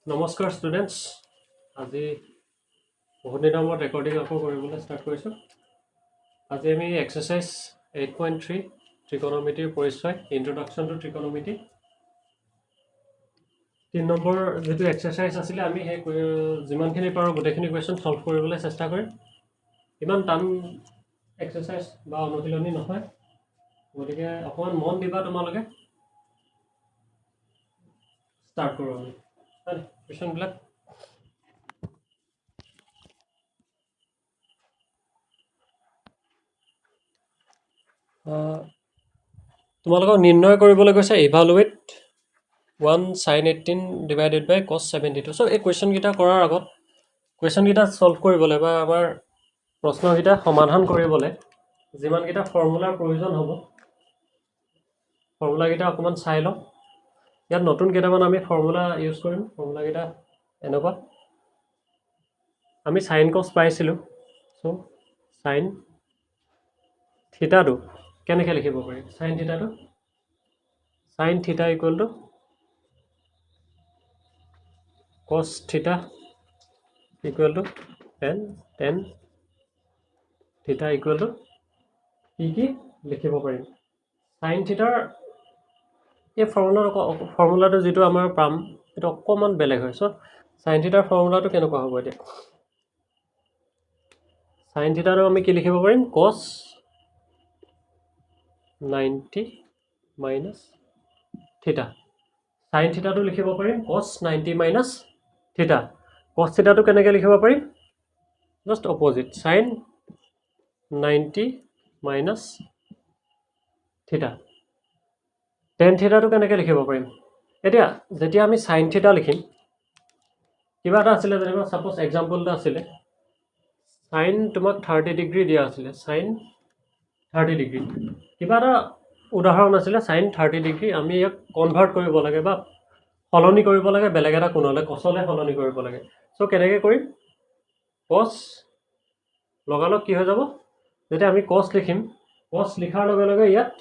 নমস্কাৰ ষ্টুডেণ্টছ, আজি বহুত দিনৰ মূৰত ৰেকৰ্ডিং আকৌ কৰিবলৈ ষ্টাৰ্ট কৰিছোঁ। আজি আমি এক্সাৰচাইজ 8.3 ট্ৰিকোনোমেট্ৰিৰ পৰিচয়, ইন্ট্ৰডাকশ্যন টু ট্ৰিকোনোমেট্ৰি 3 নম্বৰ যিটো এক্সাৰচাইজ আছিলে, আমি সেই যিমানখিনি পাৰোঁ গোটেইখিনি কুৱেশ্যন ছল্ভ কৰিবলৈ চেষ্টা কৰিম। ইমান টান এক্সাৰচাইজ বা অনুশীলনী নহয়, গতিকে অকণমান মন দিবা তোমালোকে। ষ্টাৰ্ট কৰোঁ আমি কুৱেশ্যনবিলাক। তোমালোকক নিৰ্ণয় কৰিবলৈ কৈছে ইভালুৱেট 1 sin 18 ডিভাইডেড বাই cos 72। চ' এই কুৱেশ্যনকেইটা কৰাৰ আগত কুৱেশ্যনকেইটা ছল্ভ কৰিবলৈ বা আমাৰ প্ৰশ্নকেইটা সমাধান কৰিবলৈ যিমানকেইটা ফৰ্মুলাৰ প্ৰয়োজন হ'ব, ফৰ্মুলাকেইটা অকণমান চাই লওঁ। ইয়াত নতুন কেইটামান আমি ফৰ্মুলা ইউজ কৰিম। ফৰ্মুলাকেইটা এনেকুৱা, আমি চাইন কছ পাইছিলোঁ। চ' চাইন থিটাটো কেনেকৈ লিখিব পাৰি? চাইন থিটাটো sin theta equal to cos theta equal to tan theta equal to কি লিখিব পাৰিম? sin theta এই ফৰ্মুলাটো যিটো আমাৰ পাম সেইটো অকণমান বেলেগ হয়। চ' sin theta ফৰ্মুলাটো কেনেকুৱা হ'ব? এতিয়া sin theta আমি কি লিখিব পাৰিম? cos 90 minus theta। sin theta টো লিখিব পাৰিম cos 90 minus theta। cos theta টো কেনেকৈ লিখিব পাৰিম? Just opposite, sin 90 minus theta। tan theta টো কেনেকৈ লিখিব পাৰিম? এতিয়া যেতিয়া আমি sin theta লিখিম, কিবা এটা আছিলে, যেনিবা ছাপ'জ এক্সাম্পল এটা আছিলে, sin তোমাক 30 ডিগ্ৰী দিয়া আছিলে, sin 30 ডিগ্ৰী কিবা এটা উদাহৰণ আছিলে, sin 30 ডিগ্ৰী আমি ইয়াক কনভাৰ্ট কৰিব লাগে বা সলনি কৰিব লাগে বেলেগ এটা কোণলৈ, কচলৈ সলনি কৰিব লাগে। চ' কেনেকৈ কৰিম? কচ লগালগ কি হৈ যাব? যেতিয়া আমি কচ লিখিম, কচ লিখাৰ লগে লগে ইয়াত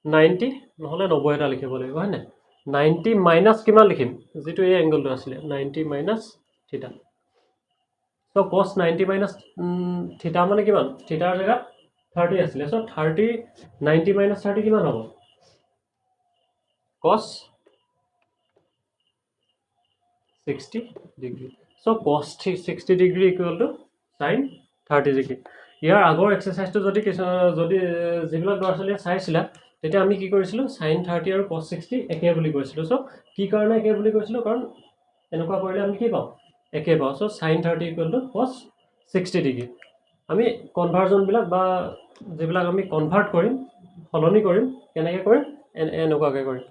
90 নহ'লে 90 এটা লিখিব লাগিব, হয়নে? 90 মাইনাছ কিমান লিখিম? যিটো এই এংগলটো আছিলে, 90 মাইনাছ থিটা। চ' কচ 90 মাইনাছ থিটা মানে কিমান? থিটাৰ জেগাত 30 আছিলে। চ' 30 90 মাইনাছ 30 কিমান হ'ব? Cos 60 degree. So' cos 60 degree equal to sin 30 degree. ইয়াৰ আগৰ এক্সাৰচাইজটো যদি যিবিলাক ল'ৰা ছোৱালীয়ে চাইছিলা, তেতিয়া আমি কি কৰিছিলোঁ? sin 30 আৰু cos 60 একে বুলি কৈছিলোঁ। চ' কি কাৰণে একে বুলি কৈছিলোঁ? কাৰণ এনেকুৱা কৰিলে আমি কি পাওঁ? একে পাওঁ। চ' sin 30 equal to cos 60 degree. আমি কনভাৰ্জনবিলাক বা যিবিলাক আমি কনভাৰ্ট কৰিম, সলনি কৰিম, কেনেকৈ কৰিম? এনেকুৱাকৈ কৰিম।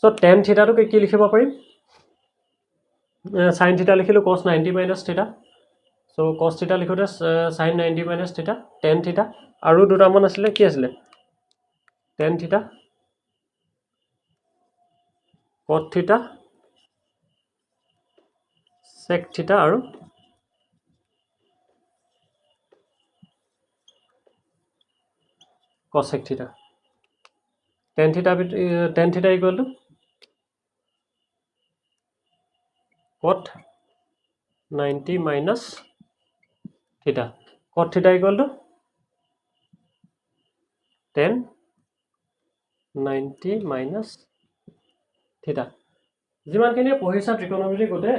চ' tan থিটাটোকে কি লিখিব পাৰিম? sin theta লিখিলোঁ cos 90 minus theta। চ' cos theta লিখোঁতে sin 90 minus theta, tan theta আৰু দুটামান আছিলে, কি আছিলে? tan theta, cot theta, sec theta আৰু cosec theta। tan theta equal to cot 90 minus theta। cot theta equal to tan 90 minus theta। যিমানখিনি পঢ়িছা ট্ৰিকোনোমেট্ৰি গোটেই,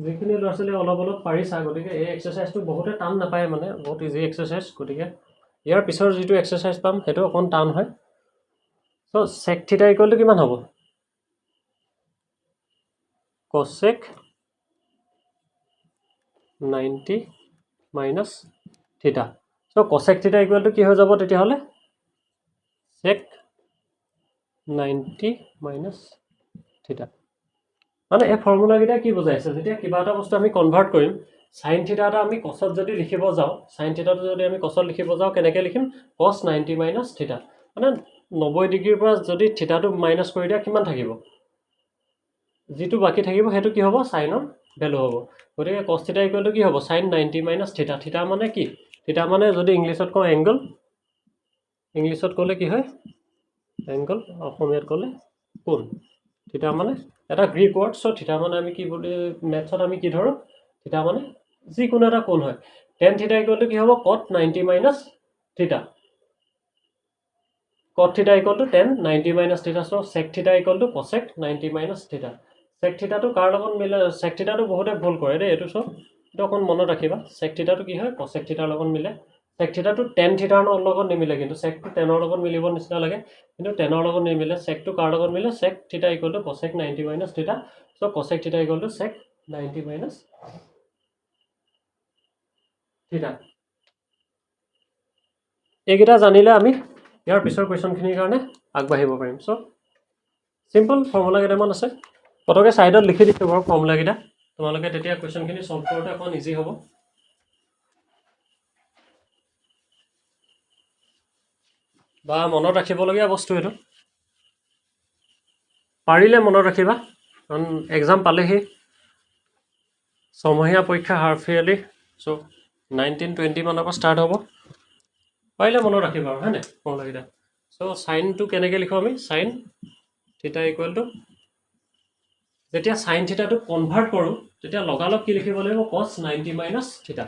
যিখিনি ল'ৰা ছোৱালী অলপ পাৰিছা, গতিকে এই এক্সাৰচাইজটো বহুতে টান নাপায়, মানে বহুত ইজি এক্সাৰচাইজ। গতিকে ইয়াৰ পিছৰ যিটো এক্সাৰচাইজ পাম সেইটো অকণ টান হয়। চ' sec theta equal to কিমান হ'ব? cosec 90 minus theta। So' cosec theta equal to কি হৈ যাব তেতিয়াহ'লে? sec 90 minus theta। মানে এই ফৰ্মুলাকেইটা কি বুজাইছে? যেতিয়া কিবা এটা বস্তু আমি কনভাৰ্ট কৰিম, sin theta এটা আমি কচত যদি লিখিব যাওঁ, sin theta টো যদি আমি কচত লিখিব যাওঁ, কেনেকৈ লিখিম? cos 90 minus theta। মানে 90 ডিগ্ৰীৰ পৰা যদি থিটাটো মাইনাছ কৰি দিয়া, কিমান থাকিব? যিটো বাকী থাকিব সেইটো কি হ'ব? চাইনৰ ভেলু হ'ব। গতিকে cos theta equal to কি হ'ব? sin 90 minus theta। থিটা মানে কি? থিটা মানে যদি ইংলিছত কওঁ এংগল, ইংলিছত ক'লে কি হয়? এংগল, অসমীয়াত ক'লে কোণ। থিটা মানে এটা গ্ৰীক ৱৰ্ড সো থিটা মানে আমি কি বুলি মেথছত আমি কি ধৰো থিটা মানে যিকোনো এটা কোণ হয় tan থিটা ইকুৱেল টু কি হ'ব cot 90 minus থিটা cot theta equal to tan 90 minus theta so sec theta equal to cosec 90 minus theta sec theta to কাৰ লগত মিলে sec theta to বহুতে ভুল কৰে দেই এটো সব এটো অকন মনত ৰাখিবা sec theta to কি হয় cosec theta লগত মিলে sec theta to tan theta ৰ লগত নিমিলে কিন্তু sec to tan ৰ লগত মিলিব নিচিনা লাগে কিন্তু tan ৰ লগত নিমিলে sec to কাৰ লগত মিলে sec theta equal to cosec 90 minus theta so cosec theta equal to sec 90 minus theta এইকেইটা জানিলে আমি ইয়াৰ পিছৰ কোৱেশ্চনখিনিৰ কাৰণে আগবাঢ়িব পাৰিম সো সিম্পল ফৰ্মুলা কেইটামান আছে পটকে সাইডত লিখি দিছো বাৰু ফৰ্মুলা কেইটা তোমালোকে তেতিয়া কোৱেশ্চনখিনি সলভ কৰোতে অকন ইজি হ'ব বা মনত ৰাখিবলগীয়া বস্তু এটো পাৰিলে মনত ৰাখিবা কাৰণ এক্সাম পালেহি সমহীয়া পৰীক্ষা হাফ ইয়াৰলি সো 19-20 মানৰ পৰা ষ্টাৰ্ট হ'ব পাৰিলে মনত ৰাখিবা হয়নে ফৰ্মুলা কেইটা সো sin টো কেনেকৈ লিখো আমি sin থিটা ইকুৱেল টু যেতিয়া sin থিটা টো কনভাৰ্ট কৰো তেতিয়া লগালগ কি লিখিব লাগিব cos 90 minus থিটা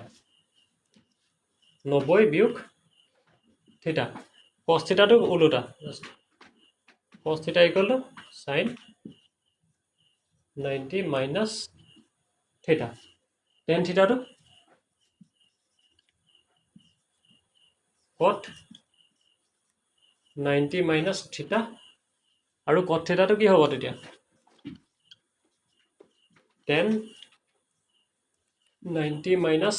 90 বিয়োগ থিটা cos থিটা টো উল্টা cos থিটা ইকুৱেল টু sin 90 minus থিটা tan থিটা টো cot 90 minus থিটা আৰু cot থিটা টো কি হ'ব তেতিয়া tan 90 minus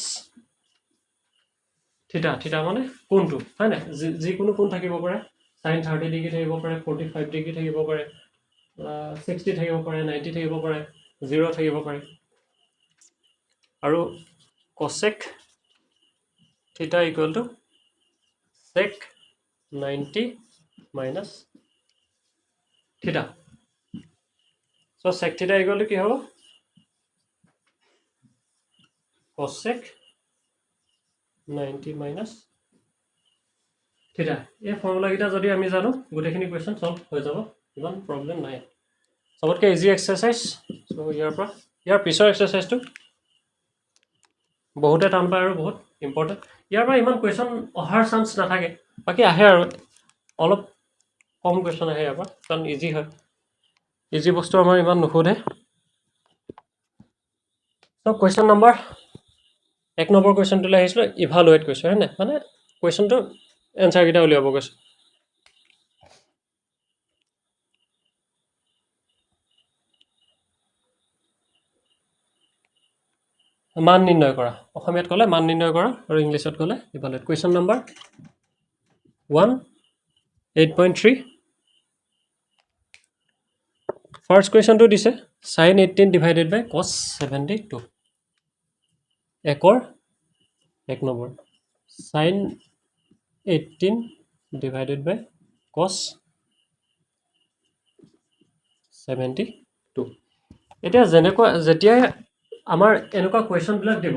থিটা থিটা মানে কোনটো হয় না যি কোনো কোন থাকিব পাৰে sin 30 ডিগ্ৰী থাকিব পাৰে 45 ডিগ্ৰী থাকিব পাৰে 60 থাকিব পাৰে 90 থাকিব পাৰে 0 থাকিব পাৰে আৰু cosec থিটা ইকুৱেল টু sec 90 minus থিটা সো sec থিটা ইকুৱেল টু কি হ'ব cosec 90 minus থিটা এই ফৰ্মুলা কেইটা যদি আমি জানো গোটেইখিনি কোৱেশ্চন সলভ হৈ যাব ইমান প্ৰবলেম নাই সবতকৈ ইজি এক্সাৰসাইজ সো ইয়াৰ পিছৰ এক্সাৰসাইজটো বহুতে টান পায় আৰু বহুত ইম্পৰ্টেণ্ট ইয়াৰ পৰা ইমান কোৱেশ্চন অহাৰ চান্স নাথাকে বাকি আহে আৰু অলপ কম কোৱেশ্চন আহে ইয়াৰ পৰা কাৰণ ইজি হয় ইজি বস্তু আমাৰ ইমান নুসুধে সো কোৱেশ্চন নম্বৰ 1 নম্বৰ কোৱেশ্চনটোলৈ আহিছিল ইভালুৱেট কৈছো হয় না মানে কোৱেশ্চনটো এনসাৰ কেইটা উলিয়াব কৈছো মান নিৰ্ণয় কৰা অসমীয়াত ক'লে মান নিৰ্ণয় কৰা আৰু ইংলিছত ক'লে ইভালুৱেট কোৱেশ্চন নম্বৰ 1 8.3 ফাৰ্স্ট কোৱেশ্চনটো দিছে sin 18 divided by cos 72 একৰ 1 number sin 18 divided by cos 72 এতিয়া যেনেকুৱা যেতিয়া আমাৰ এনেকুৱা কোৱেশ্চন বিলাক দিব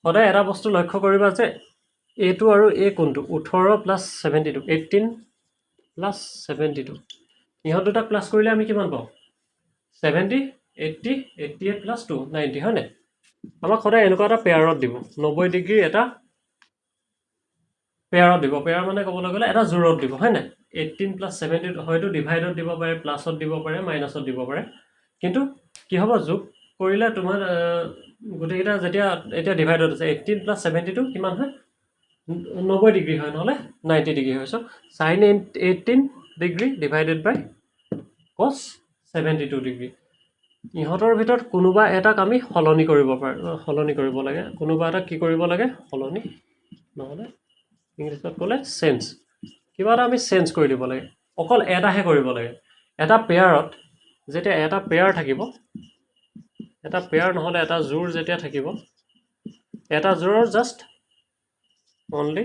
সদায় এটা বস্তু লক্ষ্য কৰিবা যে a2 আৰু a কোনটো 18 plus 72 18 plus 72 ইহঁত দুটা প্লাস কৰিলে আমি কিমান পাওঁ 70 80 88 plus 2 90 হয় না আমাক সদায় এনেকুৱা এটা পেয়াৰত দিব 90 ডিগ্ৰী এটা পেয়াৰত দিব পেয়াৰ মানে ক'বলৈ গ'লে এটা জোৰত দিব হয় না 18 plus 70 হয়তো ডিভাইডত দিব পাৰে প্লাছত দিব পাৰে মাইনাছত দিব পাৰে কিন্তু কি হ'ব যোগ কৰিলে তোমাৰ গোটেইটা যেতিয়া এতিয়া ডিভাইডত আছে 18 plus 72 কিমান হয় 90 ডিগ্ৰী হয় নহলে 90 ডিগ্ৰী হয় so sin 18 degree divided by cos 72 degree ইহঁতৰ ভিতৰত কোনোবা এটাক আমি হলনি কৰিব লাগে কোনোবা এটা কি কৰিব লাগে হলনি নহলে ইংলিছত ক'লে চেঞ্জ কিবা এটা আমি চেঞ্জ কৰি দিব লাগে অকল এটাহে কৰিব লাগে এটা পেয়াৰত যেতিয়া এটা পেয়াৰ থাকিব এটা পেয়াৰ নহলে এটা জোৰ যেতিয়া থাকিব এটা জোৰৰ জাস্ট only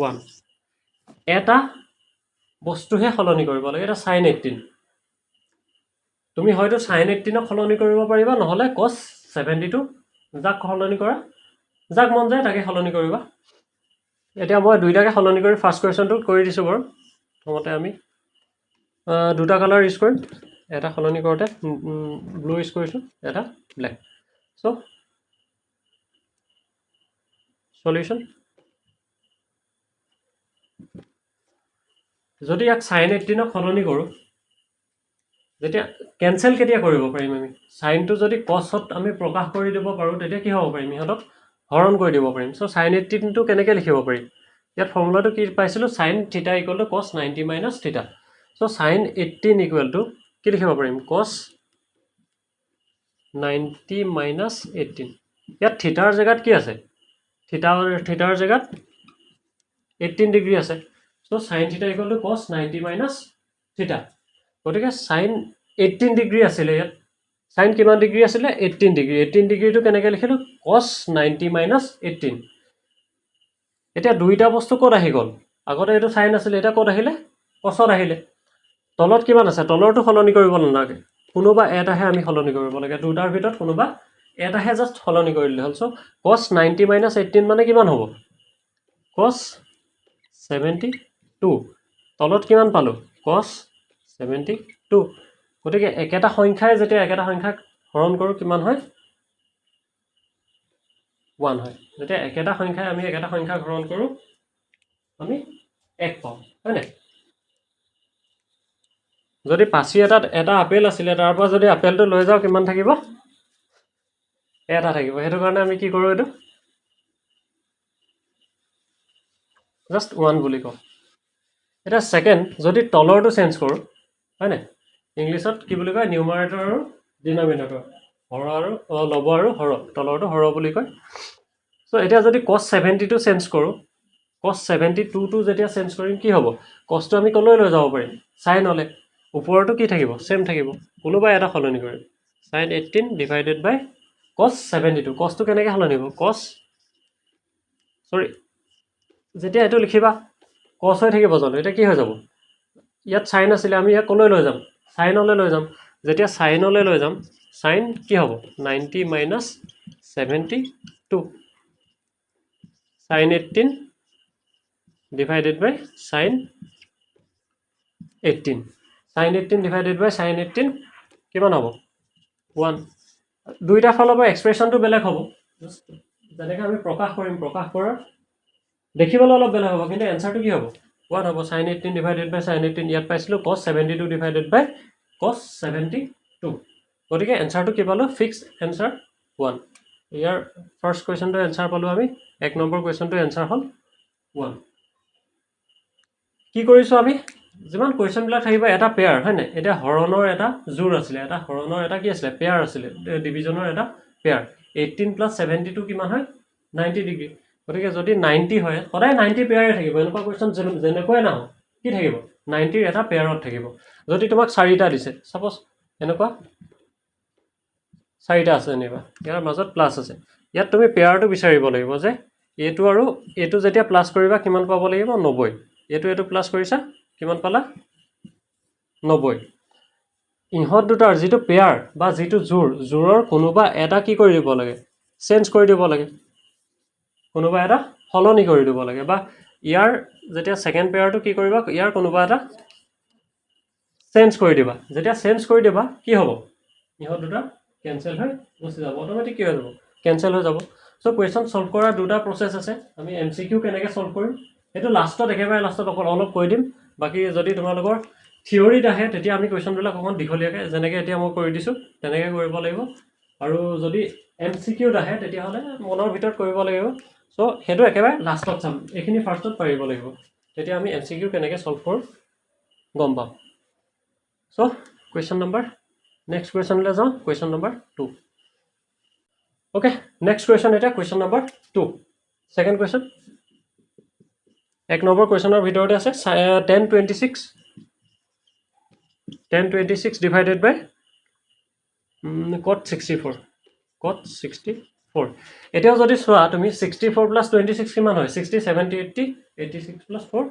one এটা বস্তুহে হলনি কৰিব লাগে এটা sin 18 তুমি হয়তো sin 18 ক হলনি কৰিব পাৰিবা নহলে cos 72 যাক হলনি কৰা যাক মন যায় তাকে হলনি কৰিবা এতিয়া মই দুইটাকে হলনি কৰি ফাৰ্স্ট কোৱেশ্চনটো কৰি দিছো বাৰু প্ৰথমতে আমি দুটা কালাৰ ইউজ কৰিম এটা সলনি কৰোঁতে ব্লু ইউজ কৰিছোঁ, এটা ব্লেক। চ' সলিউশ্যন, যদি ইয়াক sin 18 সলনি কৰোঁ, যেতিয়া কেনচেল কেতিয়া কৰিব পাৰিম আমি? চাইনটো যদি কছত আমি প্ৰকাশ কৰি দিব পাৰোঁ তেতিয়া কি হ'ব পাৰিম? ইহঁতক হৰণ কৰি দিব পাৰিম। চ' sin 18টো কেনেকৈ লিখিব পাৰিম? ইয়াত ফৰ্মুলাটো কি পাইছিলোঁ? sin থিটা ইকুৱেল টু cos 90 মাইনাছ থিটা। চ' sin 18 ইকুৱেল টু কি লিখিব পাৰিম? cos 90 minus 18। ইয়াত থিটাৰ জেগাত কি আছে? থিটাৰ জেগাত 18 ডিগ্ৰী আছে। চ' sin থিটা ইকুৱেল টু cos 90 মাইনাছ থিটা। গতিকে sin 18 ডিগ্ৰী আছিলে ইয়াত। sin কিমান ডিগ্ৰী আছিলে? 18 ডিগ্ৰী। 18 ডিগ্ৰীটো কেনেকৈ লিখিলোঁ? cos 90 minus 18। এতিয়া দুইটা বস্তু ক'ত আহি গ'ল? আগতে এইটো sin আছিলে, এতিয়া ক'ত আহিলে? cosত আহিলে। তলত কিমান আছে? তলৰটো সলনি কৰিব নালাগে, কোনোবা এটাহে আমি সলনি কৰিব লাগে। দুটাৰ ভিতৰত কোনোবা এটাহে জাষ্ট সলনি কৰি দিলে হ'ল। চ' cos 90 মাইনাছ 18 মানে কিমান হ'ব? cos 72। তলত কিমান পালোঁ? cos 72। গতিকে একেটা সংখ্যাই যেতিয়া একেটা সংখ্যাক হৰণ কৰোঁ কিমান হয়? 1 হয়। যেতিয়া একেটা সংখ্যাই আমি একেটা সংখ্যাক হৰণ কৰোঁ আমি 1 পাওঁ, হয়নে? যদি পাচি এটাত এটা আপেল আছিলে, তাৰ পৰা যদি আপেলটো লৈ যাওঁ কিমান থাকিব? এটা থাকিব। সেইটো কাৰণে আমি কি কৰোঁ? এইটো জাষ্ট 1 বুলি কওঁ। এতিয়া ছেকেণ্ড, যদি তলৰটো চেঞ্জ কৰোঁ, হয়নে? ইংলিছত কি বুলি কয়? নিউমাৰেটৰ আৰু ডিনমিনেটৰ, হৰ আৰু লব আৰু হৰ, তলৰটো হৰ বুলি কয়। চ' এতিয়া যদি cos 70টো চেঞ্জ কৰোঁ, cos 72টো যেতিয়া চেঞ্জ কৰিম কি হ'ব? cosটো আমি ক'লৈ লৈ যাব পাৰিম? চাইনলে। ওপৰতো কি থাকিব? চেম থাকিব, কোনোবা এটা সলনি কৰিম। sin 18 ডিভাইডেড বাই cos 72। cosটো কেনেকৈ সলনি হ'ব? যেতিয়া এইটো লিখিবা cos হৈ থাকিব জানো? এতিয়া কি হৈ যাব? ইয়াত sin আছিলে, আমি ইয়াক ক'লৈ লৈ যাম? চাইনলৈ লৈ যাম। যেতিয়া চাইনলৈ লৈ যাম, sin কি হ'ব? 90 মাইনাছ 72। sin 18 ডিভাইডেড বাই sin 18। sin 18 ডিভাইডেড বাই sin 18 কিমান হ'ব? 1। দুইটা ফালৰ পৰা এক্সপ্ৰেশ্যনটো বেলেগ হ'ব। যেনেকৈ আমি প্ৰকাশ কৰিম, প্ৰকাশ কৰাৰ দেখিবলৈ অলপ বেলেগ হ'ব, কিন্তু এনচাৰটো কি হ'ব? 1 হ'ব। sin 18 ডিভাইডেড বাই sin 18, ইয়াত পাইছিলোঁ cos 72 ডিভাইডেড বাই cos 72। গতিকে এনচাৰটো কি পালোঁ? Fixed answer 1। Year first কুৱেশ্যনটো answer পালোঁ আমি। 1 নম্বৰ কুৱেশ্যনটো এনচাৰ হ'ল 1। কি কৰিছোঁ আমি? যিমান কুৱেশ্যনবিলাক থাকিব এটা পেয়াৰ, হয় নাই? এতিয়া হৰণৰ এটা জোৰ আছিলে, এটা হৰণৰ এটা কি আছিলে? পেয়াৰ আছিলে, ডিভিজনৰ এটা পেয়াৰ। 18 প্লাছ 72 কিমান হয়? 90 ডিগ্ৰী। গতিকে যদি 90 হয়, সদায় 90 পেয়াৰে থাকিব। এনেকুৱা কুৱেশ্যন যেনেকুৱাই নাহক কি থাকিব? 90ৰ এটা পেয়াৰত থাকিব। যদি তোমাক 4টা দিছে, ছাপ'জ এনেকুৱা 4টা আছে যেনিবা, ইয়াৰ মাজত প্লাছ আছে, ইয়াত তুমি পেয়াৰটো বিচাৰিব লাগিব যে এইটো আৰু এইটো যেতিয়া প্লাছ কৰিবা কিমান পাব লাগিব? 90। এইটো প্লাছ কৰিছা কিমান পালা? 90। ইহঁত দুটাৰ যিটো পেয়াৰ বা যিটো জোৰৰ কোনোবা এটা কি কৰি দিব লাগে? চেঞ্জ কৰি দিব লাগে, কোনোবা এটা সলনি কৰি দিব লাগে। বা ইয়াৰ যেতিয়া ছেকেণ্ড পেয়াৰটো কি কৰিবা? ইয়াৰ কোনোবা এটা চেঞ্জ কৰি দিবা। যেতিয়া চেঞ্জ কৰি দিবা কি হ'ব? ইহঁত দুটা কেঞ্চেল হৈ গুচি যাব, অট'মেটিক কি হৈ যাব? কেঞ্চেল হৈ যাব। চ' কুৱেশ্যন ছল্ভ কৰাৰ দুটা প্ৰচেছ আছে। আমি MCQ কেনেকৈ ছল্ভ কৰিম সেইটো লাষ্টত, একেবাৰে লাষ্টত অলপ কৈ দিম। বাকী যদি তোমালোকৰ থিয়ৰীত আহে তেতিয়া আমি কুৱেশ্যনবিলাক অকণমান দীঘলীয়াকৈ, যেনেকৈ এতিয়া মই কৰি দিছোঁ তেনেকৈ কৰিব লাগিব। আৰু যদি MCQত আহে তেতিয়াহ'লে মনৰ ভিতৰত কৰিব লাগিব। চ' সেইটো একেবাৰে লাষ্টত চাম, এইখিনি ফাৰ্ষ্টত পাৰিব লাগিব, তেতিয়া আমি MCQ কেনেকৈ ছল্ভ কৰোঁ গম পাম। চ' কুৱেশ্যন নম্বৰ, নেক্সট কুৱেশ্যনলৈ যাওঁ, question number 2। Okay, next question এতিয়া question number 2। Second question 1 number কুৱেশ্যনৰ ভিতৰতে আছে 1026 ডিভাইডেড বাই cot 64। cot 64। এতিয়াও যদি চোৱা তুমি 64 প্লাছ 26 কিমান হয়? 60, 70, 80, 86 প্লাছ 4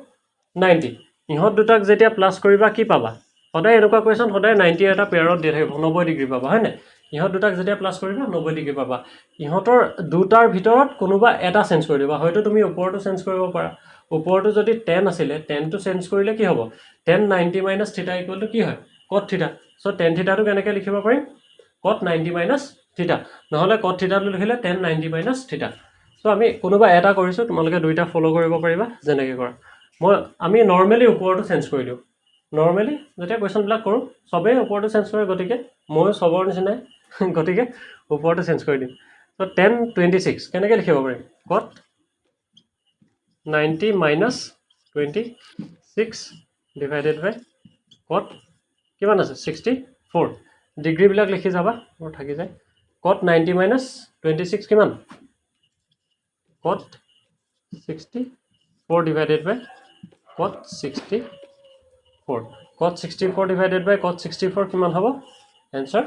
90। ইহঁত দুটাক যেতিয়া প্লাছ কৰিবা কি পাবা? সদায় এনেকুৱা কুৱেশ্যন সদায় 90 এটা পেয়াৰত দি থাকিব, 90 ডিগ্ৰী পাবা, হয় নাই? ইহঁত দুটাক যেতিয়া প্লাছ কৰিবা 90 ডিগ্ৰী পাবা। ইহঁতৰ দুটাৰ ভিতৰত কোনোবা এটা চেঞ্জ কৰি দিবা। হয়তো তুমি ওপৰতো চেঞ্জ কৰিব পাৰা। ওপৰটো যদি 10 আছিলে, 10টো চেঞ্জ কৰিলে কি হ'ব? 10 90 মাইনাছ থিটা ইকুৱেল টু কি হয়? cot theta. So tan theta to কেনেকৈ লিখিব পাৰিম cot 90 minus theta. নহলে cot theta to লিখিলে tan 90 minus theta. So আমি কোনোবা এটা কৰিছো তোমালোকে দুইটা ফলো কৰিব পাৰিবা যেনেকৈ কৰা আমি নৰ্মেলি ওপৰটো চেঞ্জ কৰি দিওঁ নৰ্মেলি যেতিয়া কোৱেশ্যনবিলাক কৰোঁ সবেই ওপৰটো চেঞ্জ কৰে গতিকে মই সবৰ নিচিনাই গতিকে ওপৰটো চেঞ্জ কৰি দিম so tan 26 কেনেকৈ লিখিব পাৰিম cot 90 minus 26 divided by cot কিমান আছে 64 ডিগ্ৰী বিলাক লিখি যাবা মোৰ থাকি যায় cot 90 minus 26 কিমান cot 64 divided by cot 64 cot 64 divided by cot 64 কিমান হ'ব answer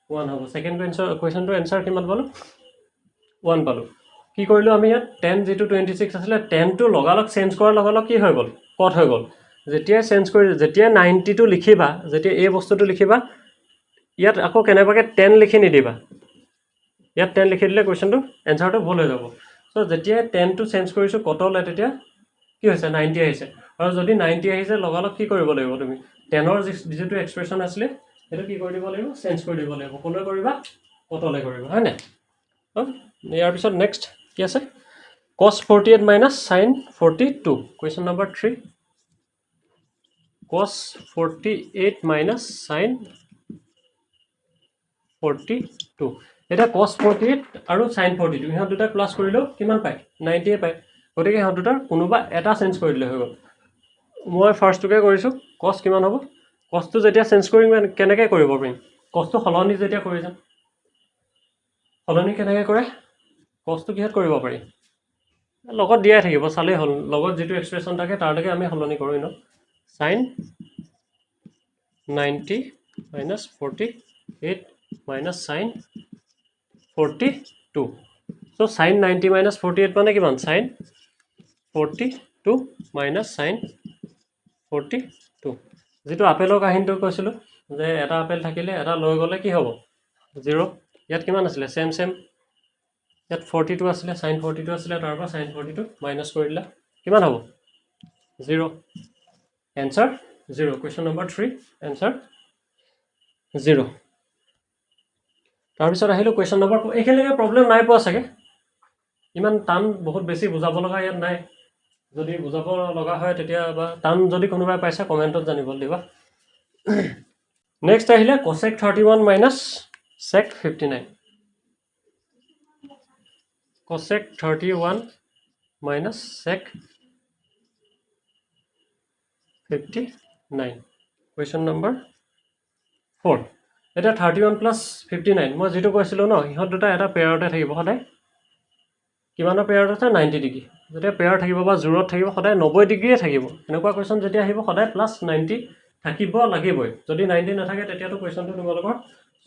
1 হ'ব সেকেন্ড কোৱেশ্যনটো answer কিমান পালো 1 পালো কি কৰিলো আমি ইয়াত tan যেটো 26 আছিল tan টো লগালক চেঞ্জ কৰাৰ লগালক কি হৈ গল cot হৈ গল যেতিয়া চেঞ্জ কৰি যেতিয়া 90 টো লিখিবা যেতিয়া এই বস্তুটো লিখিবা ইয়াত আকৌ কেনেবাকে 10 লিখি নিদিবা ইয়াত 10 লিখি দিলে কোৱেশ্যনটো এনসাৰটো ভুল হৈ যাব সো যেতিয়া 10 টো চেঞ্জ কৰিছো কটলে তেতিয়া কি হৈছে 90 আহিছে আৰু যদি 90 আহিছে লগালক কি কৰিব লাগিব তুমি 10 ৰ যেটো এক্সপ্ৰেছন আছিল এটো কি কৰি দিব লাগিব চেঞ্জ কৰি দিব লাগিব কোনে কৰিবা কটলে কৰিবা হয় না ইয়াৰ পিছত নেক্সট কি আছে cos 48 minus sin 42 question number 3 cos 48 minus sin 42 এটা cos 48 আৰু sin 42 ইহত দুটা প্লাস কৰিলো কিমান পায় 90 পায় গতিকে ইহত দুটাৰ কোনোবা এটা চেঞ্জ কৰি দিলে হৈ গল মই ফাৰ্ষ্টটোকে কৰিছো cos কিমান হ'ব cos টো যেতিয়া চেঞ্জ কৰিম কেনেকৈ কৰিব পাৰিম cos টো হলনি যেতিয়া কৰি যাম হলনি কেনেকৈ কৰে cos টো কিহত কৰিব পাৰি লগত দিয়াই থাকিব চালে হল লগত যেটো এক্সপ্ৰেছন থাকে তাৰলৈকে আমি হলনি কৰো ন sin 90 minus 48 minus sin 42 so sin 90 minus 48 মানে কিমান sin 42 minus sin 42 যেটো আপেলৰ কাহিনীটো কৈছিলো যে এটা আপেল থাকিলে এটা লৈ গলে কি হ'ব 0 ইয়াত কিমান আছিল সেম ইয়াত 42 আছিল sin 42 আছিল তাৰ পৰা sin 42 মাইনাস কৰি দিলা কিমান হ'ব 0 answer 0 question number 3 answer 0 তাৰপিছত আহিলো question number 4 একেলগে প্ৰবলেম নাই পোৱা সাগে ইমান টান বহুত বেছি বুজাব লগা ইয়াত নাই যদি বুজাব লগা হয় তেতিয়া বা টান যদি কোনোবাই পাইছা কমেন্টত জানিব দিবা নেক্সট আহিলে cosec 31 minus sec 59 cosec 31 minus sec 59 question number 4 এটা 31 plus 59 মই যেটো কৈছিলো ন ইহত দুটা এটা পেয়াৰতে থাকিব সদায় কিমানৰ পেয়াৰত আছে 90 ডিগ্ৰী যেতিয়া পেয়াৰ থাকিব বা জোৰত থাকিব সদায় 90 ডিগ্ৰীয়ে থাকিব এনেকুৱা কোৱেশ্যন যেতিয়া আহিব সদায় প্লাস 90 থাকিব লাগিবই যদি 90 নাথাকে তেতিয়াতো কোৱেশ্যনটো তোমালোকৰ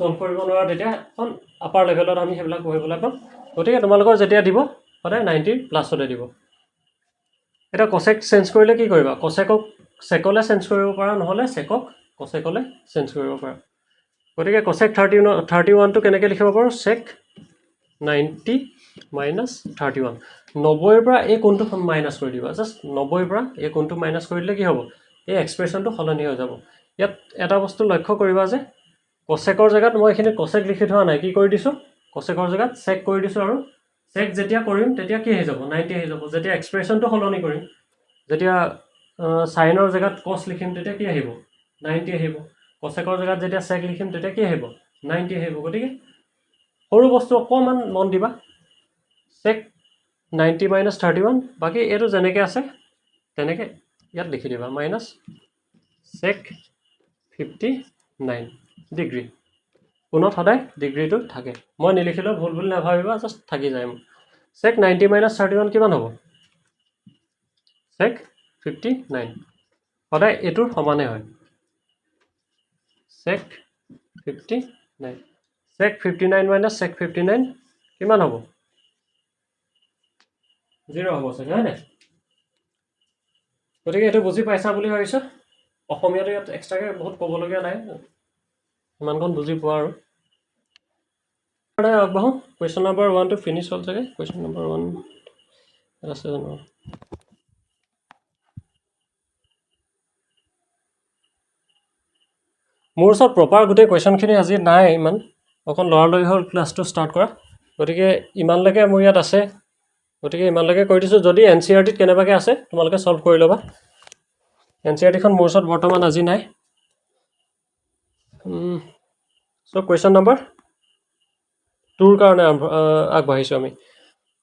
সলভ কৰিব নোৱাৰা তেতিয়া অন আপাৰ লেভেলত আমি হেবিলাক পঢ়িবলৈ পাম গতিকে তোমালোকৰ যেতিয়া দিব সদায় 90 প্লাছতে দিব এটা cosec চেঞ্জ কৰিলে কি কৰিবা cosecক secলে চেঞ্জ কৰিব পাৰা নহলে secক cosecলে চেঞ্জ কৰিব পাৰা গতিকে cosec 31 টো কেনেকৈ লিখিব পাৰো sec 90 minus 31 90 পৰা এই কোণটো মাইনাস কৰি দিবা জাস্ট 90 পৰা এই কোণটো মাইনাস কৰি দিলে কি হ'ব এই এক্সপ্ৰেছনটো হলনি হৈ যাব ইয়াত এটা বস্তু লক্ষ্য কৰিবা যে cosecৰ জায়গাত মই এখিনি cosec লিখি থোৱা নাই কি কৰি দিছো cosecৰ জায়গাত sec কৰি দিছো আৰু sec যেতিয়া কৰিম তেতিয়া কি হৈ যাব 90 হৈ যাব যেতিয়া এক্সপ্ৰেছনটো হলনি কৰিম যেতিয়া সাইনৰ জায়গাত cos লিখিম তেতিয়া কি আহিব 90 আহিব cosecৰ জায়গাত যেতিয়া sec লিখিম তেতিয়া কি আহিব 90 আহিব গতিকে সৰু বস্তু অকমান মন দিবা sec 90 minus 31 বাকি এটো যেনেকৈ আছে তেনেকৈ ইয়াত লিখি দিবা minus sec 59 ডিগ্ৰী কোনত সদায় ডিগ্ৰীটো থাকে মই নিলিখিলো ভুল ভুল নাভাবিবা জাস্ট থাকি যায় sec 90 minus 31 কিমান হ'ব sec 59 সদায় এটোৰ সমানে হয় sec 59 sec 59 minus sec 59 কিমান হ'ব 0 হ'ব সাগে হয় না গতিকে এটো বুজি পাইছা বুলি ভাবিছো অসমীয়াটো ইয়াত এক্সট্ৰাকে বহুত ক'বলগীয়া নাই ইমানখন বুজি পোৱা আৰু আগবাঢ়ো question number 1 to finish হ'ল সাগে question number 1 আছে জানো মোৰ ওচৰত প্ৰপাৰ গোটেই কুৱেশ্যনখিনি আজি নাই ইমান অকণ লৰালৰি হ'ল ক্লাছটো ষ্টাৰ্ট কৰা গতিকে ইমানলৈকে মোৰ ইয়াত আছে গতিকে ইমানলৈকে কৰি দিছোঁ যদি এন চি আৰ টিত কেনেবাকৈ আছে তোমালোকে ছল্ভ কৰি ল'বা এন চি আৰ টিখন মোৰ ওচৰত বৰ্তমান আজি নাই চ' কুৱেশ্যন নম্বৰ 2ৰ কাৰণে আগবাঢ়িছোঁ আমি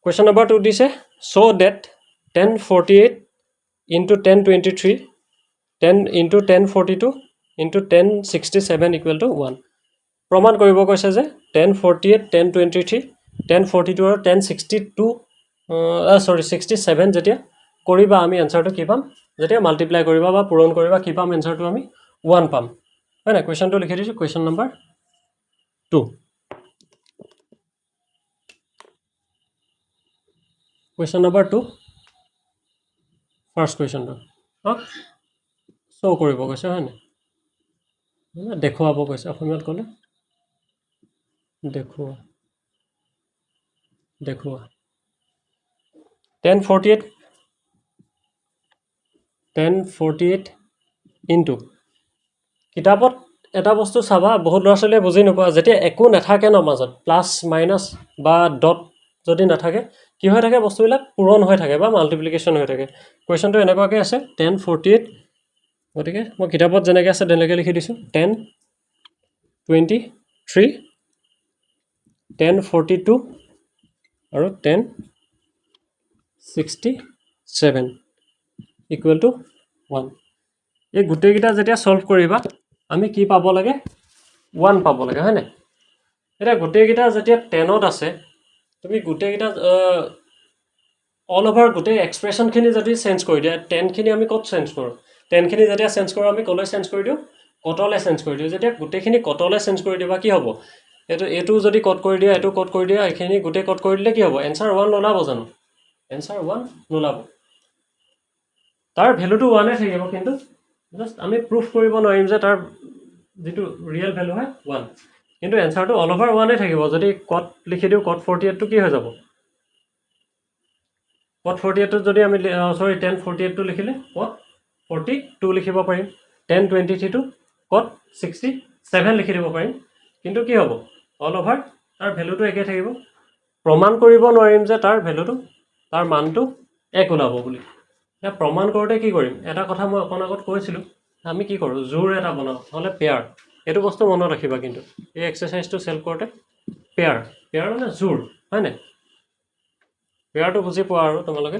কুৱেশ্যন নম্বৰ 2 দিছে so' that 1048 into 1023 10 into 1042 into 1067 equal to 1 প্ৰমাণ কৰিব কৈছে যে 1048 1023 1042 আৰু 1062 67 যেতিয়া কৰিবা আমি এনচাৰটো কি পাম যেতিয়া মাল্টিপ্লাই কৰিবা বা পূৰণ কৰিবা কি পাম এনচাৰটো আমি 1 পাম হয় না কুৱেশ্যনটো লিখি দিছোঁ কুৱেশ্যন নম্বৰ 2 কুৱেশ্যন নম্বৰ 2 ফাৰ্ষ্ট কুৱেশ্যনটো শ্ব' কৰিব কৈছে হয় নাই দেখুৱাব কৈছে অসমীয়াত ক'লে দেখুওৱা 1048 ইনটু কিতাপত এটা বস্তু চাবা বহুত ল'ৰা ছোৱালীয়ে বুজি নোপোৱা যেতিয়া একো নাথাকে ন মাজত প্লাছ মাইনাছ বা ডট যদি নাথাকে কি হৈ থাকে বস্তুবিলাক পূৰণ হৈ থাকে বা মাল্টিপ্লিকেশ্যন হৈ থাকে কুৱেশ্যনটো এনেকুৱাকৈ আছে 1048 গতিকে মই কিতাপত যেনেকৈ আছে তেনেকৈ লিখি দিছোঁ 1023 1042 আৰু 1067 ইকুৱেল টু 1 এই গোটেইকেইটা যেতিয়া ছল্ভ কৰিবা আমি কি পাব লাগে 1 পাব লাগে হয় নাই এতিয়া গোটেইকেইটা যেতিয়া 10ত আছে তুমি গোটেইকেইটা অল অভাৰ গোটেই এক্সপ্ৰেশ্যনখিনি যদি চেঞ্জ কৰি দিয়া 10খিনি আমি ক'ত চেঞ্জ কৰোঁ 10খিনি যেতিয়া চেঞ্জ কৰোঁ আমি ক'লৈ চেঞ্জ কৰি দিওঁ কটলৈ চেঞ্জ কৰি দিওঁ যেতিয়া গোটেইখিনি কটলৈ চেঞ্জ কৰি দিবা কি হ'ব এইটো যদি কট কৰি দিয়া এইটো কট কৰি দিয়া এইখিনি গোটেই কট কৰি দিলে কি হ'ব এনচাৰ 1 নোলাব জানো এনচাৰ 1 নোলাব তাৰ ভেলুটো 1 থাকিব কিন্তু জাষ্ট আমি প্ৰুফ কৰিব নোৱাৰিম যে তাৰ যিটো ৰিয়েল ভেলু হয় 1 কিন্তু এনচাৰটো অল অভাৰ 1 থাকিব যদি কট লিখি দিওঁ কট 48টো কি হৈ যাব কট 48টো যদি আমি 1048টো লিখিলে কট 42 লিখিব পাৰিম 1023টো কট 67 লিখি দিব পাৰিম কিন্তু কি হ'ব অল অভাৰ তাৰ ভেলুটো একে থাকিব প্ৰমাণ কৰিব নোৱাৰিম যে তাৰ ভেলুটো তাৰ মানটো 1 ওলাব বুলি এতিয়া প্ৰমাণ কৰোঁতে কি কৰিম এটা কথা মই অকণ আগত কৈছিলোঁ আমি কি কৰোঁ জোৰ এটা বনাওঁ নহ'লে পেয়াৰ এইটো বস্তু মনত ৰাখিবা কিন্তু এই এক্সাৰচাইজটো চেল্ভ কৰোঁতে পেয়াৰ মানে জোৰ হয় নাই পেয়াৰটো বুজি পোৱা আৰু তোমালোকে